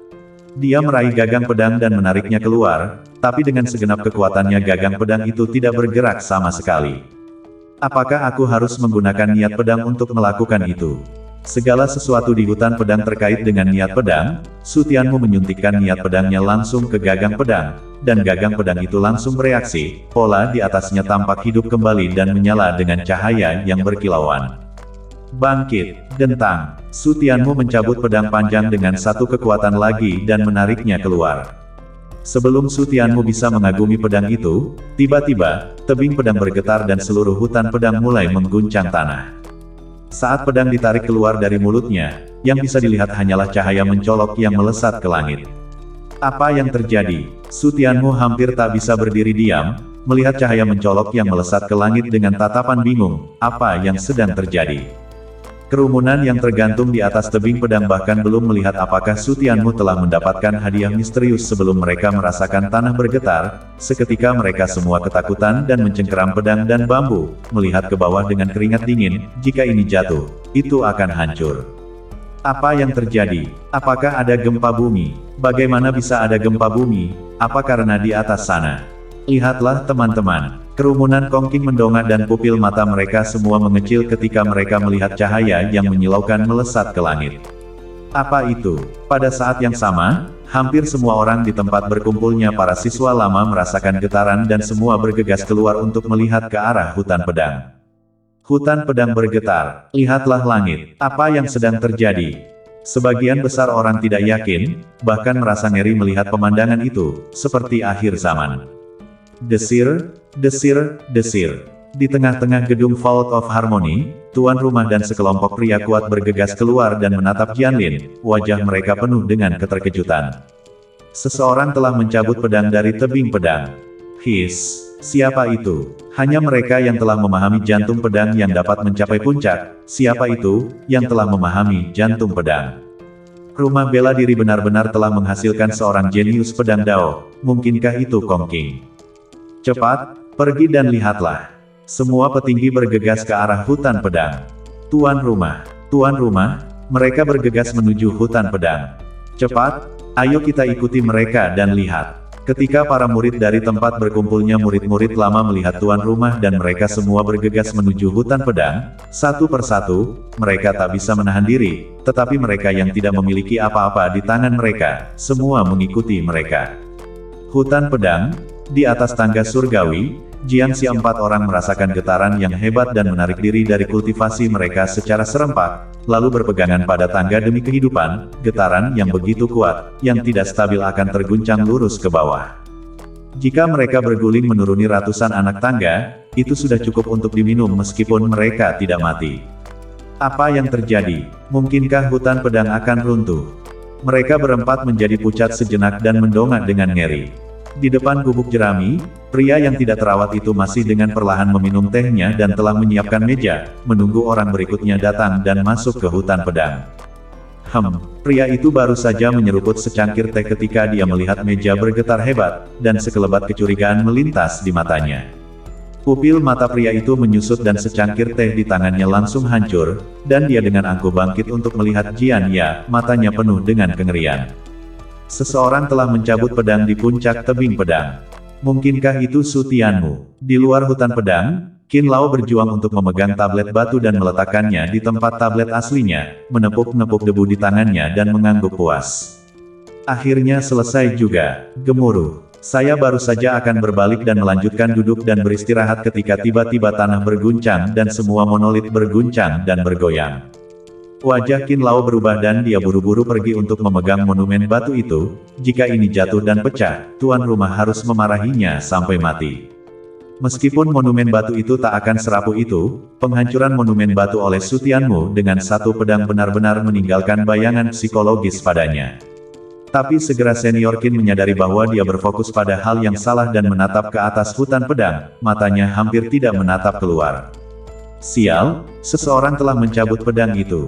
Dia meraih gagang pedang dan menariknya keluar, tapi dengan segenap kekuatannya gagang pedang itu tidak bergerak sama sekali. Apakah aku harus menggunakan niat pedang untuk melakukan itu? Segala sesuatu di hutan pedang terkait dengan niat pedang, Su Tianmu menyuntikkan niat pedangnya langsung ke gagang pedang, dan gagang pedang itu langsung bereaksi, pola di atasnya tampak hidup kembali dan menyala dengan cahaya yang berkilauan. Bangkit, dentang, Su Tianmu mencabut pedang panjang dengan satu kekuatan lagi dan menariknya keluar. Sebelum Su Tianmu bisa mengagumi pedang itu, tiba-tiba, tebing pedang bergetar dan seluruh hutan pedang mulai mengguncang tanah. Saat pedang ditarik keluar dari mulutnya, yang bisa dilihat hanyalah cahaya mencolok yang melesat ke langit. Apa yang terjadi? Su Tianmu hampir tak bisa berdiri diam, melihat cahaya mencolok yang melesat ke langit dengan tatapan bingung, apa yang sedang terjadi? Kerumunan yang tergantung di atas tebing pedang bahkan belum melihat apakah Su Tianmu telah mendapatkan hadiah misterius sebelum mereka merasakan tanah bergetar, seketika mereka semua ketakutan dan mencengkeram pedang dan bambu, melihat ke bawah dengan keringat dingin, jika ini jatuh, itu akan hancur. Apa yang terjadi? Apakah ada gempa bumi? Bagaimana bisa ada gempa bumi? Apa karena di atas sana? Lihatlah teman-teman, kerumunan Kongking mendongak dan pupil mata mereka semua mengecil ketika mereka melihat cahaya yang menyilaukan melesat ke langit. Apa itu? Pada saat yang sama, hampir semua orang di tempat berkumpulnya para siswa lama merasakan getaran dan semua bergegas keluar untuk melihat ke arah hutan pedang. Hutan pedang bergetar, lihatlah langit, apa yang sedang terjadi? Sebagian besar orang tidak yakin, bahkan merasa ngeri melihat pemandangan itu, seperti akhir zaman. Desir, desir, desir. Di tengah-tengah gedung Vault of Harmony, tuan rumah dan sekelompok pria kuat bergegas keluar dan menatap Jianlin, wajah mereka penuh dengan keterkejutan. Seseorang telah mencabut pedang dari tebing pedang. Siapa itu? Hanya mereka yang telah memahami jantung pedang yang dapat mencapai puncak. Siapa itu, yang telah memahami jantung pedang? Rumah bela diri benar-benar telah menghasilkan seorang jenius pedang Dao. Mungkinkah itu Kongking? Cepat, pergi dan lihatlah. Semua petinggi bergegas ke arah hutan pedang. Tuan rumah, mereka bergegas menuju hutan pedang. Cepat, ayo kita ikuti mereka dan lihat. Ketika para murid dari tempat berkumpulnya murid-murid lama melihat tuan rumah dan mereka semua bergegas menuju hutan pedang, satu persatu, mereka tak bisa menahan diri, tetapi mereka yang tidak memiliki apa-apa di tangan mereka, semua mengikuti mereka. Hutan pedang, di atas tangga surgawi, Jiangxi 4 orang merasakan getaran yang hebat dan menarik diri dari kultivasi mereka secara serempak, lalu berpegangan pada tangga demi kehidupan, getaran yang begitu kuat, yang tidak stabil akan terguncang lurus ke bawah. Jika mereka berguling menuruni ratusan anak tangga, itu sudah cukup untuk diminum meskipun mereka tidak mati. Apa yang terjadi? Mungkinkah hutan pedang akan runtuh? Mereka berempat menjadi pucat sejenak dan mendongak dengan ngeri. Di depan gubuk jerami, pria yang tidak terawat itu masih dengan perlahan meminum tehnya dan telah menyiapkan meja, menunggu orang berikutnya datang dan masuk ke hutan pedang. Pria itu baru saja menyeruput secangkir teh ketika dia melihat meja bergetar hebat, dan sekelebat kecurigaan melintas di matanya. Pupil mata pria itu menyusut dan secangkir teh di tangannya langsung hancur, dan dia dengan angkuh bangkit untuk melihat Jian Ya, matanya penuh dengan kengerian. Seseorang telah mencabut pedang di puncak tebing pedang. Mungkinkah itu Su Tianmu? Di luar hutan pedang, Qin Lao berjuang untuk memegang tablet batu dan meletakkannya di tempat tablet aslinya, menepuk-nepuk debu di tangannya dan mengangguk puas. Akhirnya selesai juga, gemuruh. Saya baru saja akan berbalik dan melanjutkan duduk dan beristirahat ketika tiba-tiba tanah berguncang dan semua monolit berguncang dan bergoyang. Wajah Qin Lao berubah dan dia buru-buru pergi untuk memegang monumen batu itu. Jika ini jatuh dan pecah, tuan rumah harus memarahinya sampai mati. Meskipun monumen batu itu tak akan serapuh itu, penghancuran monumen batu oleh Su Tianmu dengan satu pedang benar-benar meninggalkan bayangan psikologis padanya. Tapi segera senior Qin menyadari bahwa dia berfokus pada hal yang salah dan menatap ke atas hutan pedang, matanya hampir tidak menatap keluar. Sial, seseorang telah mencabut pedang itu.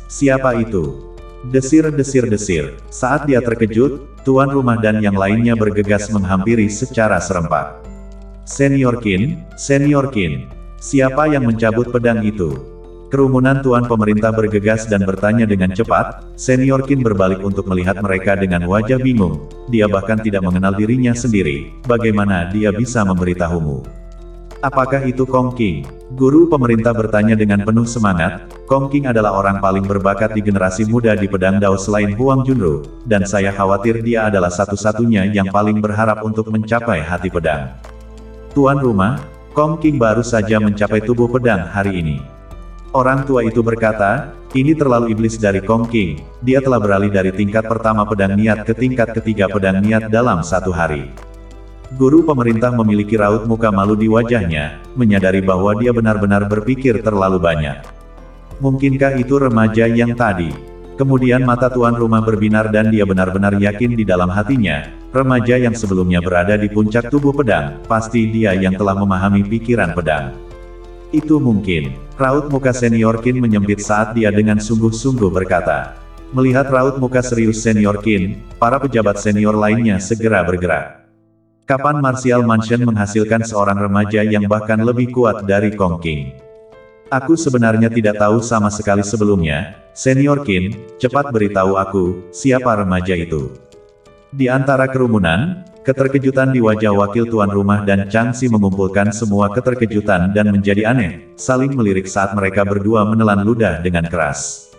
Siapa itu? Desir-desir-desir. Saat dia terkejut, tuan rumah dan yang lainnya bergegas menghampiri secara serempak. Senior Qin, siapa yang mencabut pedang itu? Kerumunan tuan pemerintah bergegas dan bertanya dengan cepat. Senior Qin berbalik untuk melihat mereka dengan wajah bingung. Dia bahkan tidak mengenal dirinya sendiri. Bagaimana dia bisa memberitahumu? Apakah itu Kongking? Guru pemerintah bertanya dengan penuh semangat, Kong Qing adalah orang paling berbakat di generasi muda di pedang Dao selain Huang Junru, dan saya khawatir dia adalah satu-satunya yang paling berharap untuk mencapai hati pedang. Tuan rumah, Kong Qing baru saja mencapai tubuh pedang hari ini. Orang tua itu berkata, ini terlalu iblis dari Kong Qing, dia telah beralih dari tingkat pertama pedang niat ke tingkat ketiga pedang niat dalam 1 hari. Guru pemerintah memiliki raut muka malu di wajahnya, menyadari bahwa dia benar-benar berpikir terlalu banyak. Mungkinkah itu remaja yang tadi? Kemudian mata tuan rumah berbinar dan dia benar-benar yakin di dalam hatinya, remaja yang sebelumnya berada di puncak tubuh pedang, pasti dia yang telah memahami pikiran pedang. Itu mungkin. Raut muka senior Qin menyempit saat dia dengan sungguh-sungguh berkata. Melihat raut muka serius senior Qin, para pejabat senior lainnya segera bergerak. Kapan Martial Mansion menghasilkan seorang remaja yang bahkan lebih kuat dari Kong Qing? Aku sebenarnya tidak tahu sama sekali sebelumnya, Senior Qin, cepat beritahu aku, siapa remaja itu. Di antara kerumunan, keterkejutan di wajah wakil tuan rumah dan Chang Si mengumpulkan semua keterkejutan dan menjadi aneh, saling melirik saat mereka berdua menelan ludah dengan keras.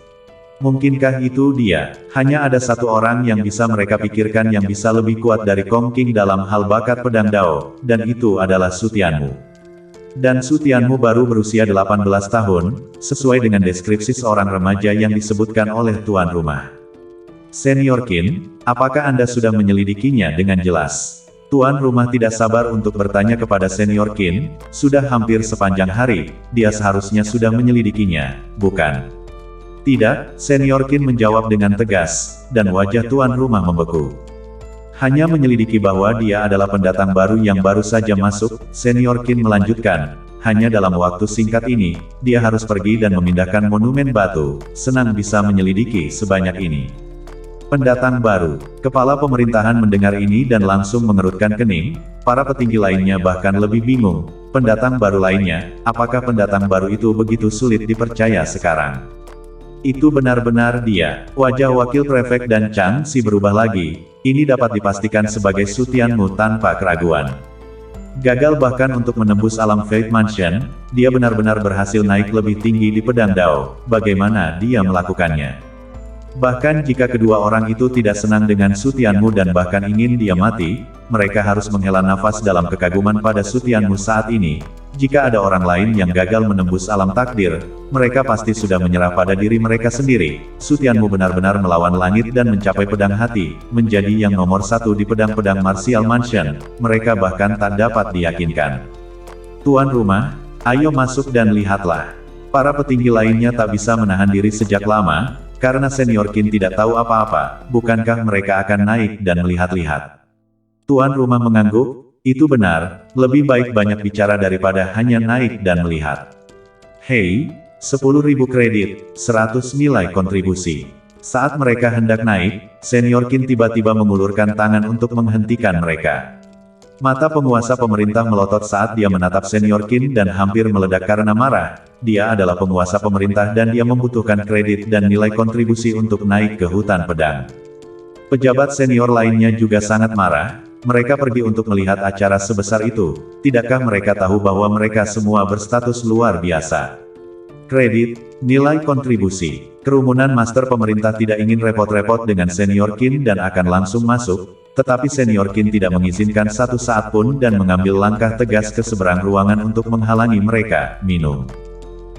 Mungkinkah itu dia? Hanya ada satu orang yang bisa mereka pikirkan yang bisa lebih kuat dari Kong Qing dalam hal bakat pedang Dao, dan itu adalah Su Tianmu. Dan Su Tianmu baru berusia 18 tahun, sesuai dengan deskripsi seorang remaja yang disebutkan oleh tuan rumah. Senior Qin, apakah Anda sudah menyelidikinya dengan jelas? Tuan rumah tidak sabar untuk bertanya kepada Senior Qin, sudah hampir sepanjang hari, dia seharusnya sudah menyelidikinya, bukan? Tidak, Senior Qin menjawab dengan tegas, dan wajah tuan rumah membeku. Hanya menyelidiki bahwa dia adalah pendatang baru yang baru saja masuk, Senior Qin melanjutkan, hanya dalam waktu singkat ini, dia harus pergi dan memindahkan monumen batu, senang bisa menyelidiki sebanyak ini. Pendatang baru, kepala pemerintahan mendengar ini dan langsung mengerutkan kening, para petinggi lainnya bahkan lebih bingung, pendatang baru lainnya, apakah pendatang baru itu begitu sulit dipercaya sekarang? Itu benar-benar dia. Wajah wakil prefek dan Chang Si berubah lagi, ini dapat dipastikan sebagai Su Tianmu tanpa keraguan. Gagal bahkan untuk menembus alam Fate Mansion, dia benar-benar berhasil naik lebih tinggi di pedang Dao, bagaimana dia melakukannya? Bahkan jika kedua orang itu tidak senang dengan Su Tianmu dan bahkan ingin dia mati, mereka harus menghela nafas dalam kekaguman pada Su Tianmu saat ini. Jika ada orang lain yang gagal menembus alam takdir, mereka pasti sudah menyerah pada diri mereka sendiri. Su Tianmu benar-benar melawan langit dan mencapai pedang hati, menjadi yang nomor 1 di pedang-pedang Martial Mansion, mereka bahkan tak dapat diyakinkan. Tuan rumah, ayo masuk dan lihatlah. Para petinggi lainnya tak bisa menahan diri sejak lama, karena Senior Qin tidak tahu apa-apa, bukankah mereka akan naik dan melihat-lihat? Tuan rumah mengangguk, itu benar, lebih baik banyak bicara daripada hanya naik dan melihat. Hei, 10.000 kredit, 100 nilai kontribusi. Saat mereka hendak naik, Senior Qin tiba-tiba mengulurkan tangan untuk menghentikan mereka. Mata penguasa pemerintah melotot saat dia menatap Senior Qin dan hampir meledak karena marah. Dia adalah penguasa pemerintah dan dia membutuhkan kredit dan nilai kontribusi untuk naik ke hutan pedang. Pejabat senior lainnya juga sangat marah. Mereka pergi untuk melihat acara sebesar itu. Tidakkah mereka tahu bahwa mereka semua berstatus luar biasa? Kredit, nilai kontribusi. Kerumunan master pemerintah tidak ingin repot-repot dengan Senior Qin dan akan langsung masuk, tetapi Senior Qin tidak mengizinkan satu saat pun dan mengambil langkah tegas ke seberang ruangan untuk menghalangi mereka minum.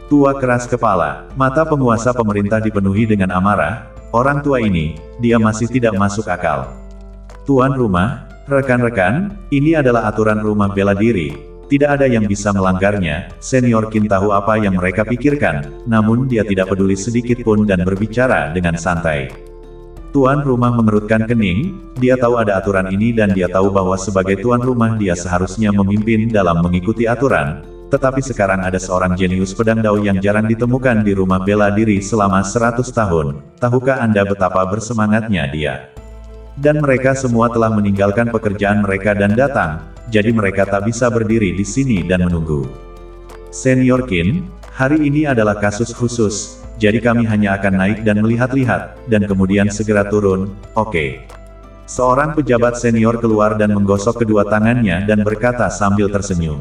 Tua keras kepala, mata penguasa pemerintah dipenuhi dengan amarah. Orang tua ini, dia masih tidak masuk akal. Tuan rumah, rekan-rekan, ini adalah aturan rumah bela diri. Tidak ada yang bisa melanggarnya. Senior Qin tahu apa yang mereka pikirkan, namun dia tidak peduli sedikit pun dan berbicara dengan santai. Tuan rumah mengerutkan kening, dia tahu ada aturan ini dan dia tahu bahwa sebagai tuan rumah dia seharusnya memimpin dalam mengikuti aturan. Tetapi sekarang ada seorang jenius pedang Dao yang jarang ditemukan di rumah bela diri selama 100 tahun. Tahukah Anda betapa bersemangatnya dia? Dan mereka semua telah meninggalkan pekerjaan mereka dan datang, jadi mereka tak bisa berdiri di sini dan menunggu. Senior Qin, hari ini adalah kasus khusus, jadi kami hanya akan naik dan melihat-lihat, dan kemudian segera turun, oke. Seorang pejabat senior keluar dan menggosok kedua tangannya dan berkata sambil tersenyum.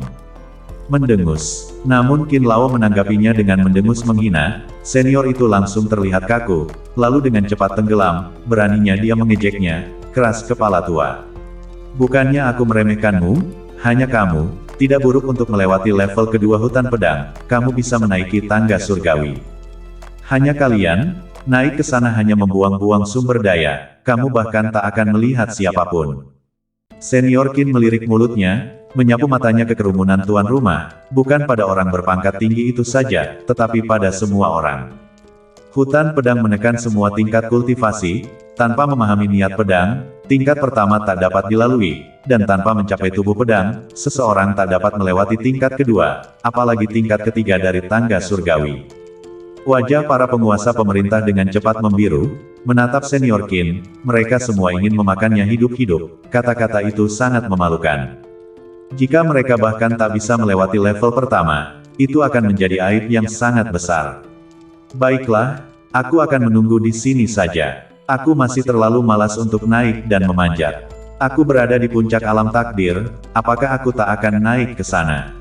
Mendengus. Namun Qin Lao menanggapinya dengan mendengus menghina. Senior itu langsung terlihat kaku, lalu dengan cepat tenggelam, beraninya dia mengejeknya, keras kepala tua. Bukannya aku meremehkanmu, hanya kamu, tidak buruk untuk melewati level kedua hutan pedang, kamu bisa menaiki tangga surgawi. Hanya kalian, naik ke sana hanya membuang-buang sumber daya, kamu bahkan tak akan melihat siapapun. Senior Qin melirik mulutnya, menyapu matanya ke kerumunan tuan rumah, bukan pada orang berpangkat tinggi itu saja, tetapi pada semua orang. Hutan pedang menekan semua tingkat kultivasi, tanpa memahami niat pedang, tingkat pertama tak dapat dilalui, dan tanpa mencapai tubuh pedang, seseorang tak dapat melewati tingkat kedua, apalagi tingkat ketiga dari tangga surgawi. Wajah para penguasa pemerintah dengan cepat membiru, menatap senior Qin, mereka semua ingin memakannya hidup-hidup, kata-kata itu sangat memalukan. Jika mereka bahkan tak bisa melewati level pertama, itu akan menjadi aib yang sangat besar. Baiklah, aku akan menunggu di sini saja. Aku masih terlalu malas untuk naik dan memanjat. Aku berada di puncak alam takdir, apakah aku tak akan naik ke sana?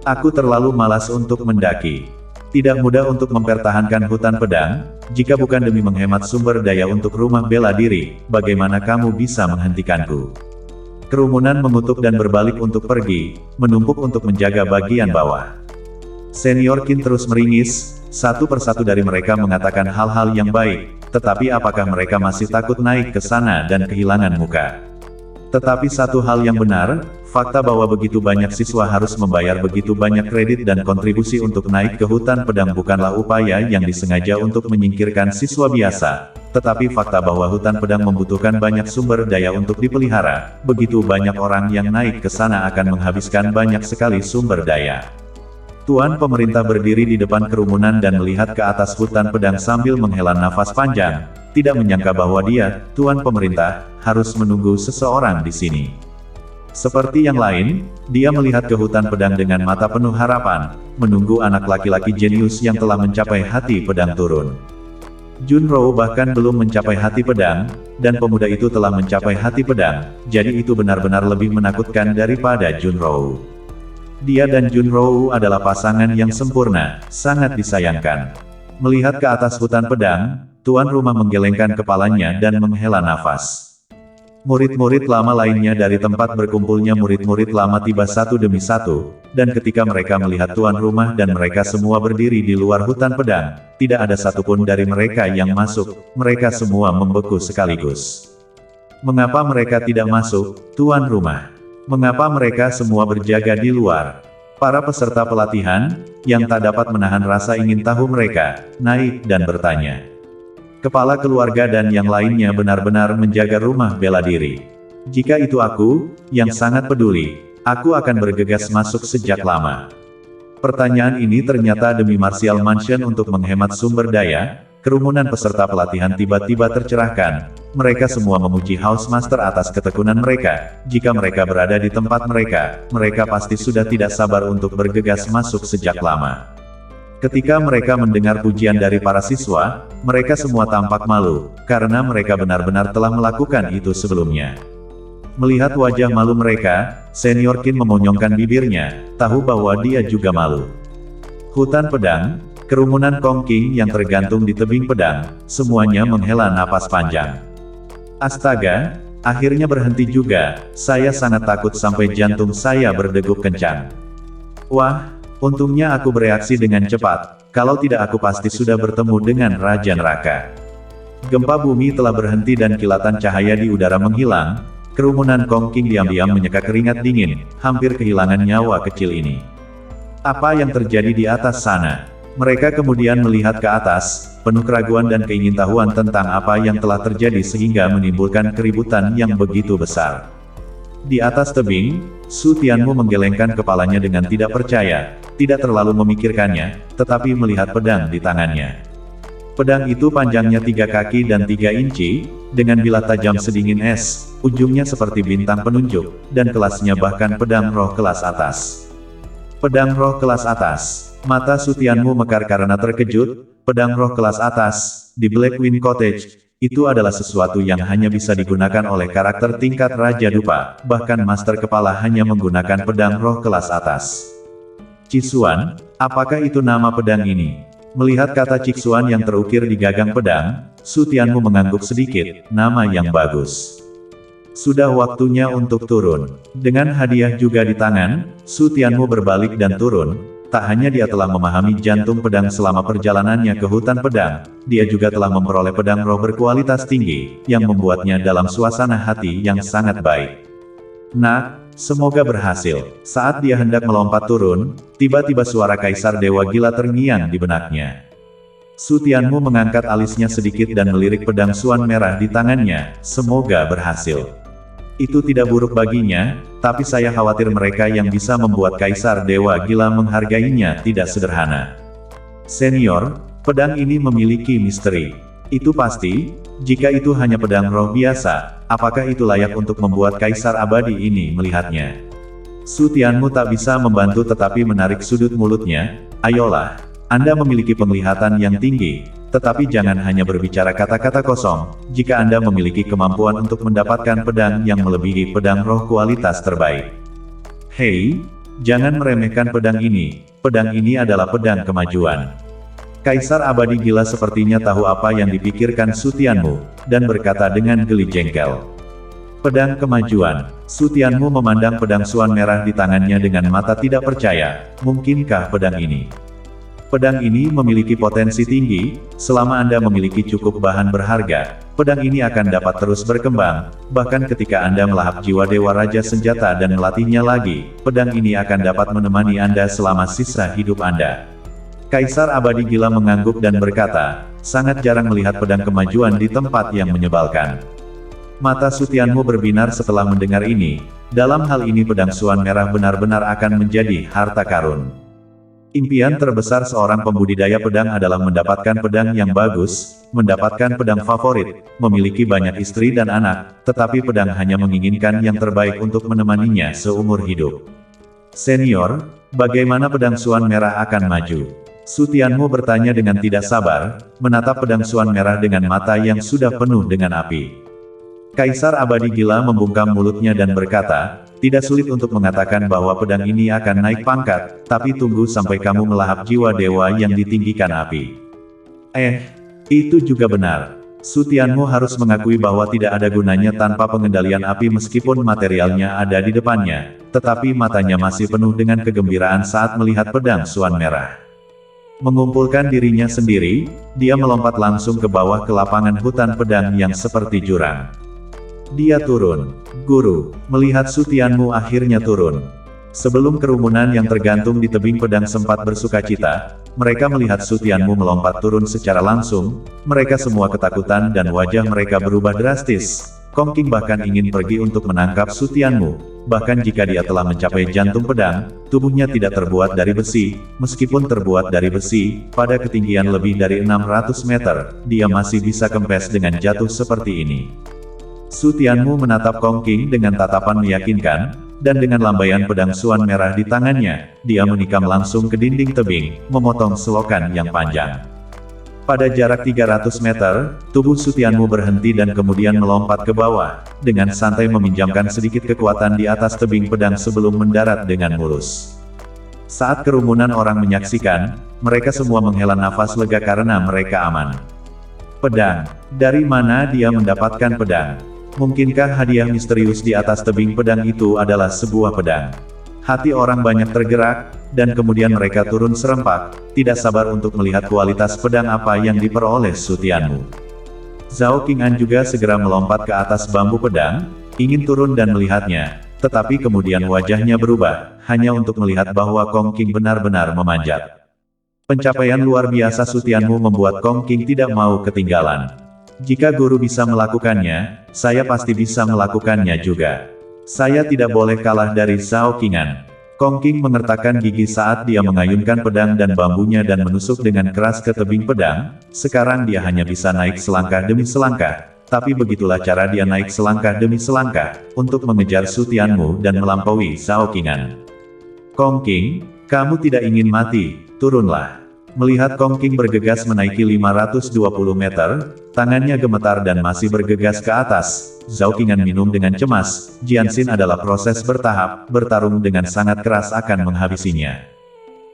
Aku terlalu malas untuk mendaki. Tidak mudah untuk mempertahankan hutan pedang, jika bukan demi menghemat sumber daya untuk rumah bela diri, bagaimana kamu bisa menghentikanku? Kerumunan mengutuk dan berbalik untuk pergi, menumpuk untuk menjaga bagian bawah. Senior Qin terus meringis, satu persatu dari mereka mengatakan hal-hal yang baik, tetapi apakah mereka masih takut naik ke sana dan kehilangan muka? Tetapi satu hal yang benar, fakta bahwa begitu banyak siswa harus membayar begitu banyak kredit dan kontribusi untuk naik ke hutan pedang bukanlah upaya yang disengaja untuk menyingkirkan siswa biasa, tetapi fakta bahwa hutan pedang membutuhkan banyak sumber daya untuk dipelihara, begitu banyak orang yang naik ke sana akan menghabiskan banyak sekali sumber daya. Tuan pemerintah berdiri di depan kerumunan dan melihat ke atas hutan pedang sambil menghela nafas panjang, tidak menyangka bahwa dia, tuan pemerintah, harus menunggu seseorang di sini. Seperti yang lain, dia melihat ke hutan pedang dengan mata penuh harapan, menunggu anak laki-laki jenius yang telah mencapai hati pedang turun. Junro bahkan belum mencapai hati pedang, dan pemuda itu telah mencapai hati pedang, jadi itu benar-benar lebih menakutkan daripada Junro. Dia dan Junro adalah pasangan yang sempurna, sangat disayangkan. Melihat ke atas hutan pedang, tuan rumah menggelengkan kepalanya dan menghela nafas. Murid-murid lama lainnya dari tempat berkumpulnya murid-murid lama tiba satu demi satu, dan ketika mereka melihat tuan rumah dan mereka semua berdiri di luar hutan pedang, tidak ada satupun dari mereka yang masuk, mereka semua membeku sekaligus. Mengapa mereka tidak masuk, tuan rumah? Mengapa mereka semua berjaga di luar? Para peserta pelatihan, yang tak dapat menahan rasa ingin tahu mereka, naik dan bertanya. Kepala keluarga dan yang lainnya benar-benar menjaga rumah bela diri. Jika itu aku, yang sangat peduli, aku akan bergegas masuk sejak lama. Pertanyaan ini ternyata demi Martial Mansion untuk menghemat sumber daya. Kerumunan peserta pelatihan tiba-tiba tercerahkan. Mereka semua memuji House Master atas ketekunan mereka. Jika mereka berada di tempat mereka, mereka pasti sudah tidak sabar untuk bergegas masuk sejak lama. Ketika mereka mendengar pujian dari para siswa, mereka semua tampak malu, karena mereka benar-benar telah melakukan itu sebelumnya. Melihat wajah malu mereka, Senior Qin memonyongkan bibirnya, tahu bahwa dia juga malu. Hutan pedang, kerumunan Kongqing yang tergantung di tebing pedang, semuanya menghela napas panjang. Astaga, akhirnya berhenti juga, saya sangat takut sampai jantung saya berdegup kencang. Wah, untungnya aku bereaksi dengan cepat, kalau tidak aku pasti sudah bertemu dengan Raja Neraka. Gempa bumi telah berhenti dan kilatan cahaya di udara menghilang, kerumunan Kongqing diam-diam menyeka keringat dingin, hampir kehilangan nyawa kecil ini. Apa yang terjadi di atas sana? Mereka kemudian melihat ke atas, penuh keraguan dan keingintahuan tentang apa yang telah terjadi sehingga menimbulkan keributan yang begitu besar. Di atas tebing, Su Tianmu menggelengkan kepalanya dengan tidak percaya, tidak terlalu memikirkannya, tetapi melihat pedang di tangannya. Pedang itu panjangnya 3 kaki dan 3 inci, dengan bilah tajam sedingin es, ujungnya seperti bintang penunjuk, dan kelasnya bahkan pedang roh kelas atas. Pedang roh kelas atas. Mata Su Tianmu mekar karena terkejut, pedang roh kelas atas, di Blackwing Cottage, itu adalah sesuatu yang hanya bisa digunakan oleh karakter tingkat Raja Dupa, bahkan Master Kepala hanya menggunakan pedang roh kelas atas. Cixuan, apakah itu nama pedang ini? Melihat kata Cixuan yang terukir di gagang pedang, Su Tianmu mengangguk sedikit, nama yang bagus. Sudah waktunya untuk turun. Dengan hadiah juga di tangan, Su Tianmu berbalik dan turun. Tak hanya dia telah memahami jantung pedang selama perjalanannya ke hutan pedang, dia juga telah memperoleh pedang roh berkualitas tinggi, yang membuatnya dalam suasana hati yang sangat baik. Nak, semoga berhasil. Saat dia hendak melompat turun, tiba-tiba suara Kaisar Dewa Gila terngiang di benaknya. Su Tianmu mengangkat alisnya sedikit dan melirik pedang suan merah di tangannya, semoga berhasil. Itu tidak buruk baginya, tapi saya khawatir mereka yang bisa membuat Kaisar Dewa Gila menghargainya tidak sederhana. Senior, pedang ini memiliki misteri. Itu pasti, jika itu hanya pedang roh biasa, apakah itu layak untuk membuat Kaisar Abadi ini melihatnya? Su Tianmu tak bisa membantu tetapi menarik sudut mulutnya, ayolah, Anda memiliki penglihatan yang tinggi. Tetapi jangan hanya berbicara kata-kata kosong, jika Anda memiliki kemampuan untuk mendapatkan pedang yang melebihi pedang roh kualitas terbaik. Hei, jangan meremehkan pedang ini adalah pedang kemajuan. Kaisar Abadi Gila sepertinya tahu apa yang dipikirkan Su Tianmu, dan berkata dengan geli jengkel. Pedang kemajuan. Su Tianmu memandang pedang suan merah di tangannya dengan mata tidak percaya, mungkinkah pedang ini? Pedang ini memiliki potensi tinggi, selama Anda memiliki cukup bahan berharga, pedang ini akan dapat terus berkembang, bahkan ketika Anda melahap jiwa Dewa Raja Senjata dan melatihnya lagi, pedang ini akan dapat menemani Anda selama sisa hidup Anda. Kaisar Abadi Gila mengangguk dan berkata, sangat jarang melihat pedang kemajuan di tempat yang menyebalkan. Mata Su Tianmu berbinar setelah mendengar ini, dalam hal ini pedang suan merah benar-benar akan menjadi harta karun. Impian terbesar seorang pembudidaya pedang adalah mendapatkan pedang yang bagus, mendapatkan pedang favorit, memiliki banyak istri dan anak, tetapi pedang hanya menginginkan yang terbaik untuk menemaninya seumur hidup. Senior, bagaimana pedang suan merah akan maju? Su Tianmu bertanya dengan tidak sabar, menatap pedang suan merah dengan mata yang sudah penuh dengan api. Kaisar Abadi Gila membungkam mulutnya dan berkata, tidak sulit untuk mengatakan bahwa pedang ini akan naik pangkat, tapi tunggu sampai kamu melahap jiwa dewa yang ditinggikan api. Itu juga benar. Su Tianmu harus mengakui bahwa tidak ada gunanya tanpa pengendalian api meskipun materialnya ada di depannya, tetapi matanya masih penuh dengan kegembiraan saat melihat pedang suan merah. Mengumpulkan dirinya sendiri, dia melompat langsung ke bawah ke lapangan hutan pedang yang seperti jurang. Dia turun. Guru, melihat Su Tianmu akhirnya turun. Sebelum kerumunan yang tergantung di tebing pedang sempat bersukacita, mereka melihat Su Tianmu melompat turun secara langsung, mereka semua ketakutan dan wajah mereka berubah drastis. Kong Qing bahkan ingin pergi untuk menangkap Su Tianmu, bahkan jika dia telah mencapai jantung pedang, tubuhnya tidak terbuat dari besi, meskipun terbuat dari besi, pada ketinggian lebih dari 600 meter, dia masih bisa kempes dengan jatuh seperti ini. Su Tianmu menatap Kong Qing dengan tatapan meyakinkan, dan dengan lambaian pedang suan merah di tangannya, dia menikam langsung ke dinding tebing, memotong selokan yang panjang. Pada jarak 300 meter, tubuh Su Tianmu berhenti dan kemudian melompat ke bawah, dengan santai meminjamkan sedikit kekuatan di atas tebing pedang sebelum mendarat dengan mulus. Saat kerumunan orang menyaksikan, mereka semua menghela nafas lega karena mereka aman. Pedang. Dari mana dia mendapatkan pedang? Mungkinkah hadiah misterius di atas tebing pedang itu adalah sebuah pedang? Hati orang banyak tergerak, dan kemudian mereka turun serempak, tidak sabar untuk melihat kualitas pedang apa yang diperoleh Su Tianmu. Zhao Qing'an juga segera melompat ke atas bambu pedang, ingin turun dan melihatnya, tetapi kemudian wajahnya berubah, hanya untuk melihat bahwa Kong Qing benar-benar memanjat. Pencapaian luar biasa Su Tianmu membuat Kong Qing tidak mau ketinggalan. Jika guru bisa melakukannya, saya pasti bisa melakukannya juga. Saya tidak boleh kalah dari Zhao Qing'an. Kong Qing mengertakkan gigi saat dia mengayunkan pedang dan bambunya dan menusuk dengan keras ke tebing pedang. Sekarang dia hanya bisa naik selangkah demi selangkah, tapi begitulah cara dia naik selangkah demi selangkah, untuk mengejar Su Tianmu dan melampaui Zhao Qing'an. Kong Qing, kamu tidak ingin mati, turunlah. Melihat Kong Qing bergegas menaiki 520 meter, tangannya gemetar dan masih bergegas ke atas, Zhao Qing'an minum dengan cemas, Jianxin adalah proses bertahap, bertarung dengan sangat keras akan menghabisinya.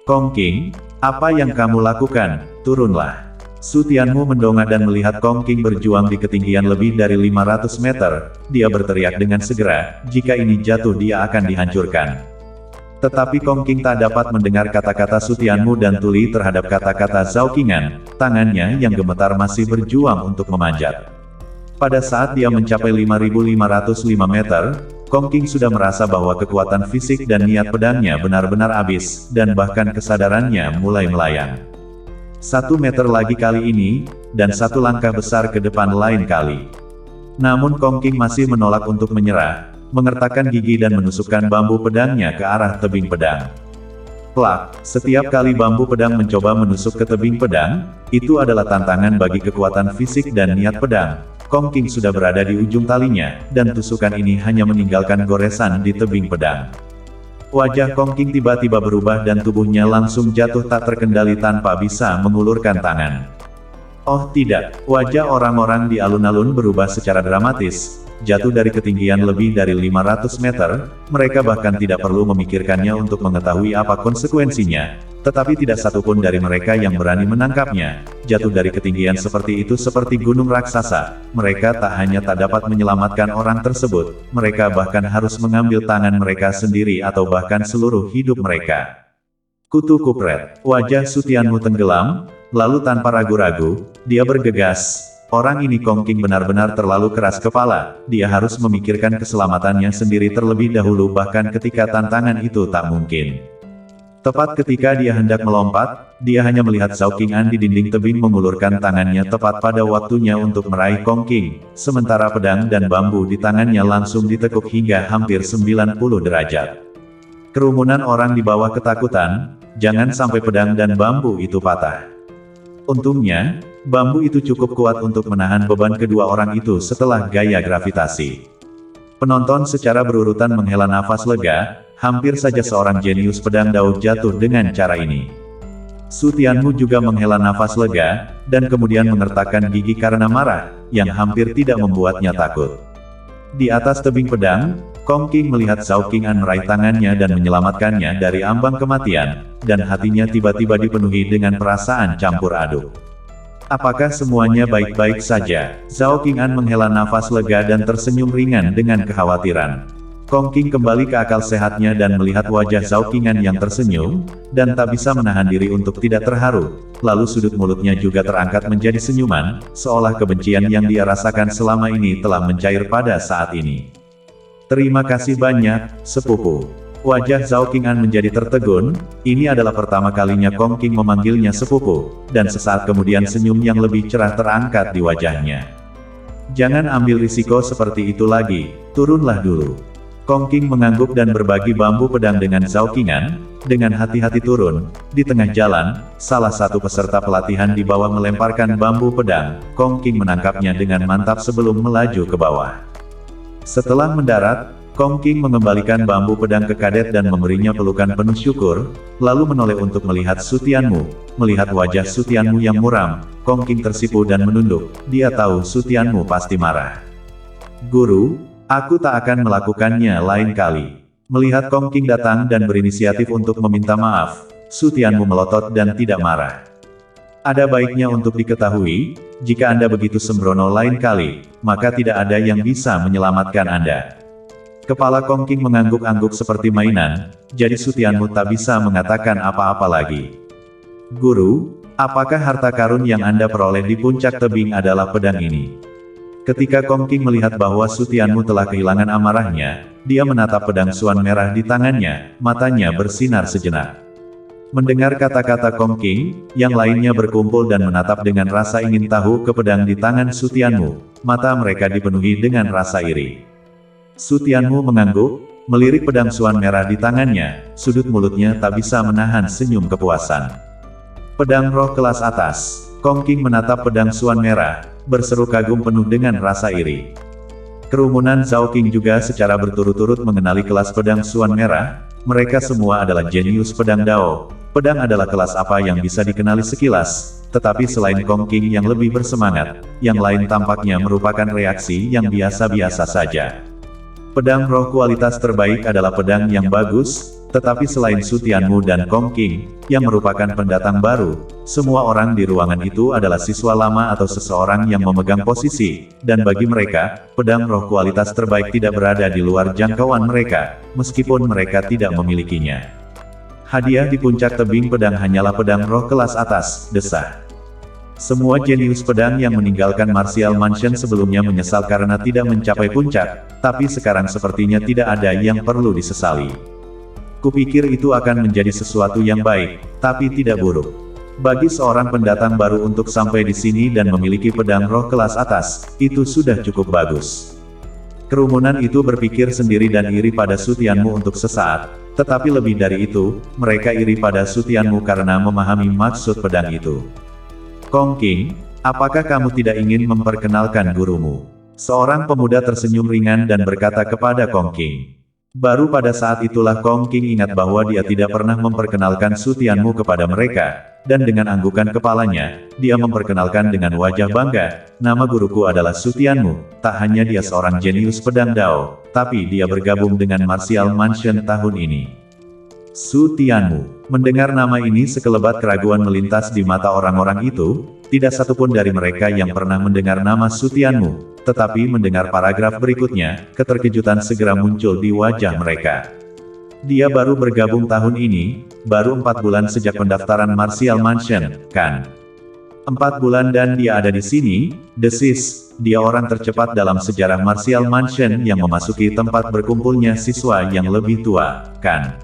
Kong Qing, apa yang kamu lakukan? Turunlah. Su Tianmu mendongak dan melihat Kong Qing berjuang di ketinggian lebih dari 500 meter, dia berteriak dengan segera, jika ini jatuh dia akan dihancurkan. Tetapi Kong Qing tak dapat mendengar kata-kata Su Tianmu dan tuli terhadap kata-kata Zhao Qingan, tangannya yang gemetar masih berjuang untuk memanjat. Pada saat dia mencapai 5.505 meter, Kong Qing sudah merasa bahwa kekuatan fisik dan niat pedangnya benar-benar habis, dan bahkan kesadarannya mulai melayang. 1 meter lagi kali ini, dan 1 langkah besar ke depan lain kali. Namun Kong Qing masih menolak untuk menyerah, mengertakkan gigi dan menusukkan bambu pedangnya ke arah tebing pedang. Plak, setiap kali bambu pedang mencoba menusuk ke tebing pedang, itu adalah tantangan bagi kekuatan fisik dan niat pedang. Kong Qing sudah berada di ujung talinya, dan tusukan ini hanya meninggalkan goresan di tebing pedang. Wajah Kong Qing tiba-tiba berubah dan tubuhnya langsung jatuh tak terkendali tanpa bisa mengulurkan tangan. Oh tidak, wajah orang-orang di alun-alun berubah secara dramatis. Jatuh dari ketinggian lebih dari 500 meter, mereka bahkan tidak perlu memikirkannya untuk mengetahui apa konsekuensinya. Tetapi tidak satupun dari mereka yang berani menangkapnya. Jatuh dari ketinggian seperti itu seperti gunung raksasa. Mereka tak hanya tak dapat menyelamatkan orang tersebut, mereka bahkan harus mengambil tangan mereka sendiri atau bahkan seluruh hidup mereka. Kutu kupret, wajah Su Tianmu tenggelam, lalu tanpa ragu-ragu, dia bergegas. Orang ini Kong Qing benar-benar terlalu keras kepala, dia harus memikirkan keselamatannya sendiri terlebih dahulu bahkan ketika tantangan itu tak mungkin. Tepat ketika dia hendak melompat, dia hanya melihat Zhao Qingan di dinding tebing mengulurkan tangannya tepat pada waktunya untuk meraih Kong Qing, sementara pedang dan bambu di tangannya langsung ditekuk hingga hampir 90 derajat. Kerumunan orang di bawah ketakutan, jangan sampai pedang dan bambu itu patah. Untungnya, bambu itu cukup kuat untuk menahan beban kedua orang itu setelah gaya gravitasi. Penonton secara berurutan menghela nafas lega, hampir saja seorang jenius pedang Dao jatuh dengan cara ini. Su Tianmu juga menghela nafas lega, dan kemudian mengertakkan gigi karena marah, yang hampir tidak membuatnya takut. Di atas tebing pedang, Kong Qing melihat Zhao Qingan meraih tangannya dan menyelamatkannya dari ambang kematian, dan hatinya tiba-tiba dipenuhi dengan perasaan campur aduk. Apakah semuanya baik-baik saja? Zhao Qingan menghela nafas lega dan tersenyum ringan dengan kekhawatiran. Kong Qing kembali ke akal sehatnya dan melihat wajah Zhao Qingan yang tersenyum, dan tak bisa menahan diri untuk tidak terharu. Lalu sudut mulutnya juga terangkat menjadi senyuman, seolah kebencian yang dia rasakan selama ini telah mencair pada saat ini. Terima kasih banyak, sepupu. Wajah Zhao Qingan menjadi tertegun, ini adalah pertama kalinya Kong Qing memanggilnya sepupu, dan sesaat kemudian senyum yang lebih cerah terangkat di wajahnya. Jangan ambil risiko seperti itu lagi, turunlah dulu. Kong Qing mengangguk dan berbagi bambu pedang dengan Zhao Qingan, dengan hati-hati turun. Di tengah jalan, salah satu peserta pelatihan di bawah melemparkan bambu pedang, Kong Qing menangkapnya dengan mantap sebelum melaju ke bawah. Setelah mendarat, Kong Qing mengembalikan bambu pedang ke kadet dan memberinya pelukan penuh syukur, lalu menoleh untuk melihat Su Tianmu. Melihat wajah Su Tianmu yang muram, Kong Qing tersipu dan menunduk, dia tahu Su Tianmu pasti marah. Guru, aku tak akan melakukannya lain kali. Melihat Kong Qing datang dan berinisiatif untuk meminta maaf, Su Tianmu melotot dan tidak marah. Ada baiknya untuk diketahui, jika Anda begitu sembrono lain kali, maka tidak ada yang bisa menyelamatkan Anda. Kepala Kong Qing mengangguk-angguk seperti mainan, jadi Su Tianmu tak bisa mengatakan apa-apa lagi. Guru, apakah harta karun yang Anda peroleh di puncak tebing adalah pedang ini? Ketika Kong Qing melihat bahwa Su Tianmu telah kehilangan amarahnya, dia menatap pedang suan merah di tangannya, matanya bersinar sejenak. Mendengar kata-kata Kong Qing, yang lainnya berkumpul dan menatap dengan rasa ingin tahu ke pedang di tangan Su Tianmu, mata mereka dipenuhi dengan rasa iri. Su Tianmu mengangguk, melirik pedang suan merah di tangannya, sudut mulutnya tak bisa menahan senyum kepuasan. Pedang roh kelas atas. Kong Qing menatap pedang suan merah, berseru kagum penuh dengan rasa iri. Kerumunan Zhao Qing juga secara berturut-turut mengenali kelas pedang suan merah, mereka semua adalah jenius pedang Dao. Pedang adalah kelas apa yang bisa dikenali sekilas, tetapi selain Kong Qing yang lebih bersemangat, yang lain tampaknya merupakan reaksi yang biasa-biasa saja. Pedang roh kualitas terbaik adalah pedang yang bagus, Tetapi selain Su Tianmu dan Kong Qing, yang merupakan pendatang baru, semua orang di ruangan itu adalah siswa lama atau seseorang yang memegang posisi, dan bagi mereka, pedang roh kualitas terbaik tidak berada di luar jangkauan mereka, meskipun mereka tidak memilikinya. Hadiah di puncak tebing pedang hanyalah pedang roh kelas atas, desah. Semua jenius pedang yang meninggalkan Martial Mansion sebelumnya menyesal karena tidak mencapai puncak, tapi sekarang sepertinya tidak ada yang perlu disesali. Kupikir itu akan menjadi sesuatu yang baik, tapi tidak buruk. Bagi seorang pendatang baru untuk sampai di sini dan memiliki pedang roh kelas atas, itu sudah cukup bagus. Kerumunan itu berpikir sendiri dan iri pada Su Tianmu untuk sesaat, tetapi lebih dari itu, mereka iri pada Su Tianmu karena memahami maksud pedang itu. Kong Qing, apakah kamu tidak ingin memperkenalkan gurumu? Seorang pemuda tersenyum ringan dan berkata kepada Kong Qing. Baru pada saat itulah Kong Qing ingat bahwa dia tidak pernah memperkenalkan Su Tianmu kepada mereka, dan dengan anggukan kepalanya, dia memperkenalkan dengan wajah bangga, nama guruku adalah Su Tianmu, tak hanya dia seorang jenius pedang Dao, tapi dia bergabung dengan Martial Mansion tahun ini. Su Tianmu. Mendengar nama ini sekelebat keraguan melintas di mata orang-orang itu, tidak satupun dari mereka yang pernah mendengar nama Su Tianmu. Tetapi mendengar paragraf berikutnya, keterkejutan segera muncul di wajah mereka. Dia baru bergabung tahun ini, baru 4 bulan sejak pendaftaran Martial Mansion, kan? 4 bulan dan dia ada di sini, desis, dia orang tercepat dalam sejarah Martial Mansion yang memasuki tempat berkumpulnya siswa yang lebih tua, kan?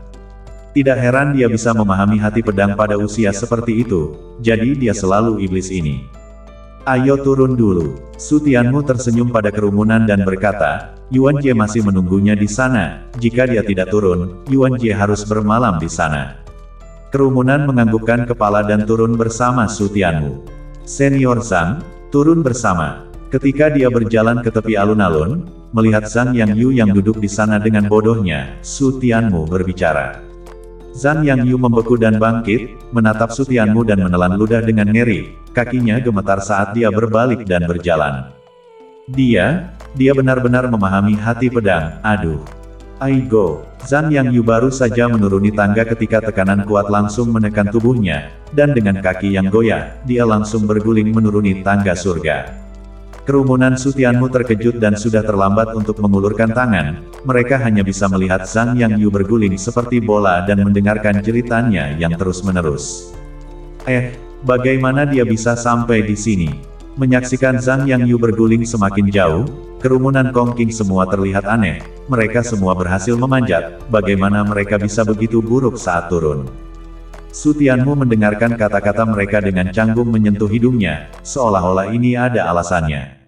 Tidak heran dia bisa memahami hati pedang pada usia seperti itu, jadi dia selalu iblis ini. Ayo turun dulu. Su Tianmu tersenyum pada kerumunan dan berkata, Yuan Jie masih menunggunya di sana, jika dia tidak turun, Yuan Jie harus bermalam di sana. Kerumunan menganggukkan kepala dan turun bersama Su Tianmu. Senior Zhang, turun bersama. Ketika dia berjalan ke tepi alun-alun, melihat Zhang Yangyu yang duduk di sana dengan bodohnya, Su Tianmu berbicara. Zhang Yangyu membeku dan bangkit, menatap Su Tianmu dan menelan ludah dengan ngeri, kakinya gemetar saat dia berbalik dan berjalan. Dia benar-benar memahami hati pedang, aduh. Aigo, Zhang Yangyu baru saja menuruni tangga ketika tekanan kuat langsung menekan tubuhnya, dan dengan kaki yang goyah, dia langsung berguling menuruni tangga surga. Kerumunan Su Tianmu terkejut dan sudah terlambat untuk mengulurkan tangan, mereka hanya bisa melihat Zhang Yangyu berguling seperti bola dan mendengarkan jeritannya yang terus-menerus. Bagaimana dia bisa sampai di sini? Menyaksikan Zhang Yangyu berguling semakin jauh, kerumunan Kong Qing semua terlihat aneh, mereka semua berhasil memanjat, bagaimana mereka bisa begitu buruk saat turun. Su Tianmu mendengarkan kata-kata mereka dengan canggung menyentuh hidungnya, seolah-olah ini ada alasannya.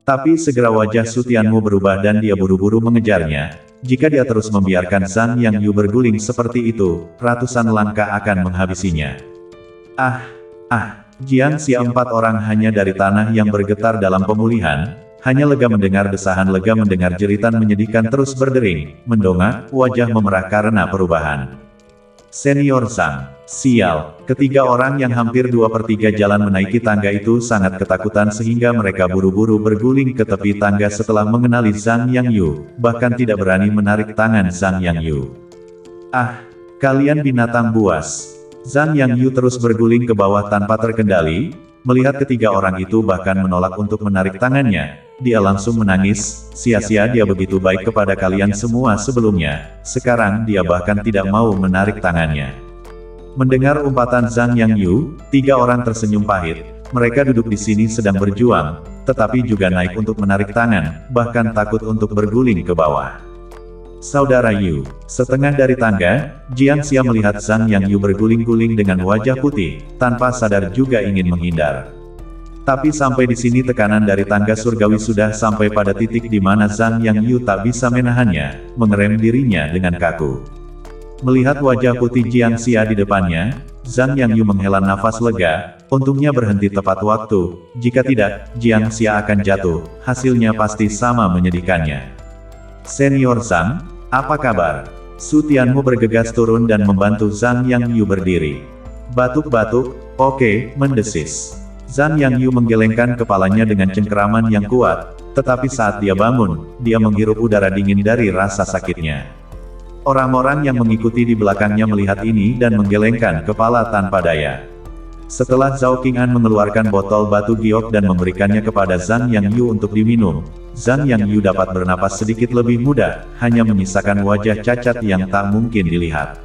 Tapi segera wajah Su Tianmu berubah dan dia buru-buru mengejarnya. Jika dia terus membiarkan Zhang Yangyu berguling seperti itu, ratusan langkah akan menghabisinya. Jiang Xia 4 orang hanya dari tanah yang bergetar dalam pemulihan, hanya lega mendengar desahan lega mendengar jeritan menyedihkan terus berdering, mendongak, wajah memerah karena perubahan. Senior Zhang, sial, ketiga orang yang hampir 2/3 jalan menaiki tangga itu sangat ketakutan sehingga mereka buru-buru berguling ke tepi tangga setelah mengenali Zhang Yangyu, bahkan tidak berani menarik tangan Zhang Yangyu. Kalian binatang buas. Zhang Yangyu terus berguling ke bawah tanpa terkendali, melihat ketiga orang itu bahkan menolak untuk menarik tangannya, dia langsung menangis, sia-sia dia begitu baik kepada kalian semua sebelumnya, sekarang dia bahkan tidak mau menarik tangannya. Mendengar umpatan Zhang Yangyu, 3 orang tersenyum pahit, mereka duduk di sini sedang berjuang, tetapi juga naik untuk menarik tangan, bahkan takut untuk berguling ke bawah. Saudara Yu, setengah dari tangga, Jiang Xia melihat Zhang Yangyu berguling-guling dengan wajah putih, tanpa sadar juga ingin menghindar. Tapi sampai di sini tekanan dari tangga surgawi sudah sampai pada titik di mana Zhang Yangyu tak bisa menahannya, mengerem dirinya dengan kaku. Melihat wajah putih Jiang Xia di depannya, Zhang Yangyu menghela nafas lega, untungnya berhenti tepat waktu, jika tidak, Jiang Xia akan jatuh, hasilnya pasti sama menyedihkannya. Senior Zhang, apa kabar? Su Tianmu bergegas turun dan membantu Zhang Yangyu berdiri. Batuk-batuk, oke, mendesis. Zhang Yangyu menggelengkan kepalanya dengan cengkeraman yang kuat, tetapi saat dia bangun, dia menghirup udara dingin dari rasa sakitnya. Orang-orang yang mengikuti di belakangnya melihat ini dan menggelengkan kepala tanpa daya. Setelah Zhao Qing'an mengeluarkan botol batu giok dan memberikannya kepada Zhang Yangyu untuk diminum, Zhang Yangyu dapat bernapas sedikit lebih mudah, hanya menyisakan wajah cacat yang tak mungkin dilihat.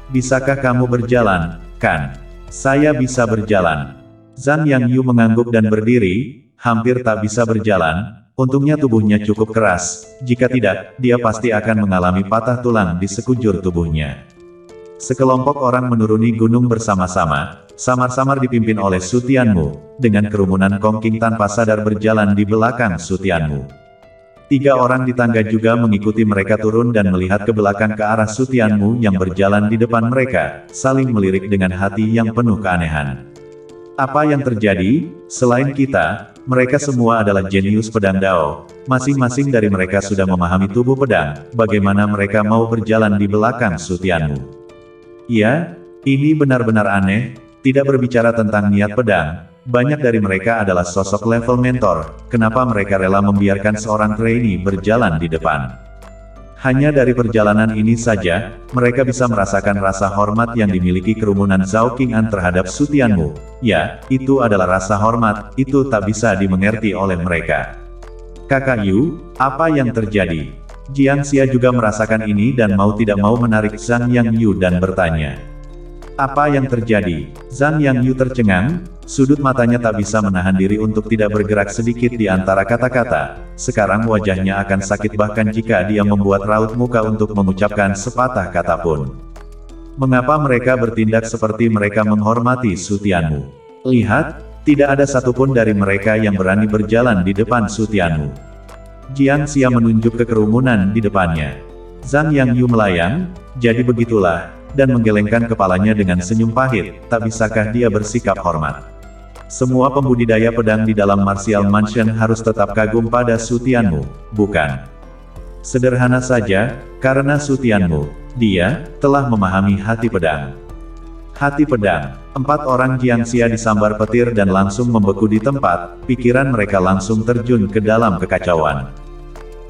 Bisakah kamu berjalan, kan? Saya bisa berjalan. Zhang Yangyu mengangguk dan berdiri, hampir tak bisa berjalan. Untungnya tubuhnya cukup keras, jika tidak, dia pasti akan mengalami patah tulang di sekujur tubuhnya. Sekelompok orang menuruni gunung bersama-sama, samar-samar dipimpin oleh Su Tianmu, dengan kerumunan Kongqing tanpa sadar berjalan di belakang Su Tianmu. 3 orang di tangga juga mengikuti mereka turun dan melihat ke belakang ke arah Su Tianmu yang berjalan di depan mereka, saling melirik dengan hati yang penuh keanehan. Apa yang terjadi? Selain kita, mereka semua adalah jenius pedang Dao. Masing-masing dari mereka sudah memahami tubuh pedang, bagaimana mereka mau berjalan di belakang Su Tianmu. Ya, ini benar-benar aneh, tidak berbicara tentang niat pedang. Banyak dari mereka adalah sosok level mentor, kenapa mereka rela membiarkan seorang trainee berjalan di depan? Hanya dari perjalanan ini saja, mereka bisa merasakan rasa hormat yang dimiliki kerumunan Zhao Qing'an terhadap Su Tianmu. Ya, itu adalah rasa hormat, itu tak bisa dimengerti oleh mereka. Kakak Yu, apa yang terjadi? Jiang Xia juga merasakan ini dan mau tidak mau menarik Zhang Yangyu dan bertanya. Apa yang terjadi? Zhang Yangyu tercengang, sudut matanya tak bisa menahan diri untuk tidak bergerak sedikit di antara kata-kata. Sekarang wajahnya akan sakit bahkan jika dia membuat raut muka untuk mengucapkan sepatah kata pun. Mengapa mereka bertindak seperti mereka menghormati Su Tianmu? Lihat, tidak ada satupun dari mereka yang berani berjalan di depan Su Tianmu. Jiang Xia menunjuk ke kerumunan di depannya. Zhang Yangyu melayang, jadi begitulah, dan menggelengkan kepalanya dengan senyum pahit, tak bisakah dia bersikap hormat? Semua pembudidaya pedang di dalam Martial Mansion harus tetap kagum pada Su Tianmu, bukan? Sederhana saja, karena Su Tianmu, dia, telah memahami hati pedang. Hati pedang. 4 orang Jiang Xia disambar petir dan langsung membeku di tempat, pikiran mereka langsung terjun ke dalam kekacauan.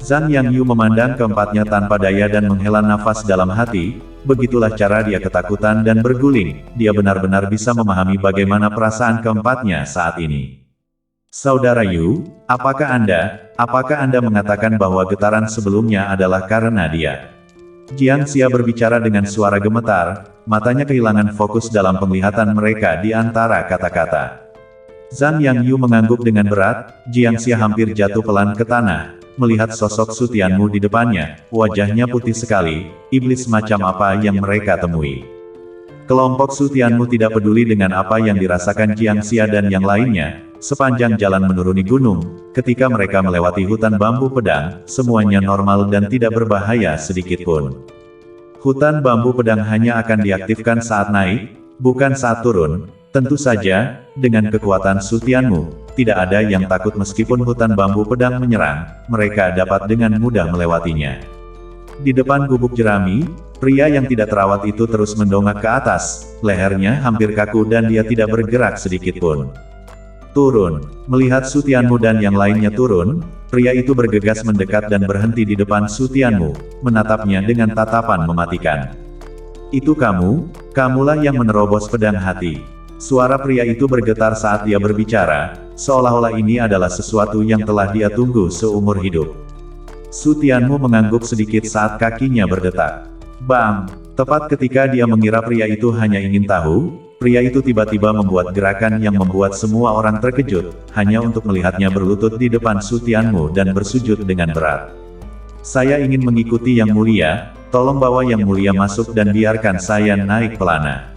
Zhang Yangyu memandang keempatnya tanpa daya dan menghela nafas dalam hati, begitulah cara dia ketakutan dan berguling, dia benar-benar bisa memahami bagaimana perasaan keempatnya saat ini. Saudara Yu, apakah Anda mengatakan bahwa getaran sebelumnya adalah karena dia? Jiang Xia berbicara dengan suara gemetar, matanya kehilangan fokus dalam penglihatan mereka di antara kata-kata. Zhang Yangyu mengangguk dengan berat, Jiang Xia hampir jatuh pelan ke tanah, melihat sosok Su Tianmu di depannya, wajahnya putih sekali, iblis macam apa yang mereka temui. Kelompok Su Tianmu tidak peduli dengan apa yang dirasakan Jiang Xia dan yang lainnya. Sepanjang jalan menuruni gunung, ketika mereka melewati hutan bambu pedang, semuanya normal dan tidak berbahaya sedikitpun. Hutan bambu pedang hanya akan diaktifkan saat naik, bukan saat turun. Tentu saja, dengan kekuatan Su Tianmu, tidak ada yang takut meskipun hutan bambu pedang menyerang, mereka dapat dengan mudah melewatinya. Di depan gubuk jerami, pria yang tidak terawat itu terus mendongak ke atas, lehernya hampir kaku dan dia tidak bergerak sedikitpun. Turun. Melihat Su Tianmu dan yang lainnya turun, pria itu bergegas mendekat dan berhenti di depan Su Tianmu, menatapnya dengan tatapan mematikan. Itu kamulah yang menerobos pedang hati. Suara pria itu bergetar saat dia berbicara, seolah-olah ini adalah sesuatu yang telah dia tunggu seumur hidup. Su Tianmu mengangguk sedikit saat kakinya berdetak. Bang! Tepat ketika dia mengira pria itu hanya ingin tahu, pria itu tiba-tiba membuat gerakan yang membuat semua orang terkejut, hanya untuk melihatnya berlutut di depan Su Tianmu dan bersujud dengan berat. Saya ingin mengikuti Yang Mulia, tolong bawa Yang Mulia masuk dan biarkan saya naik pelana.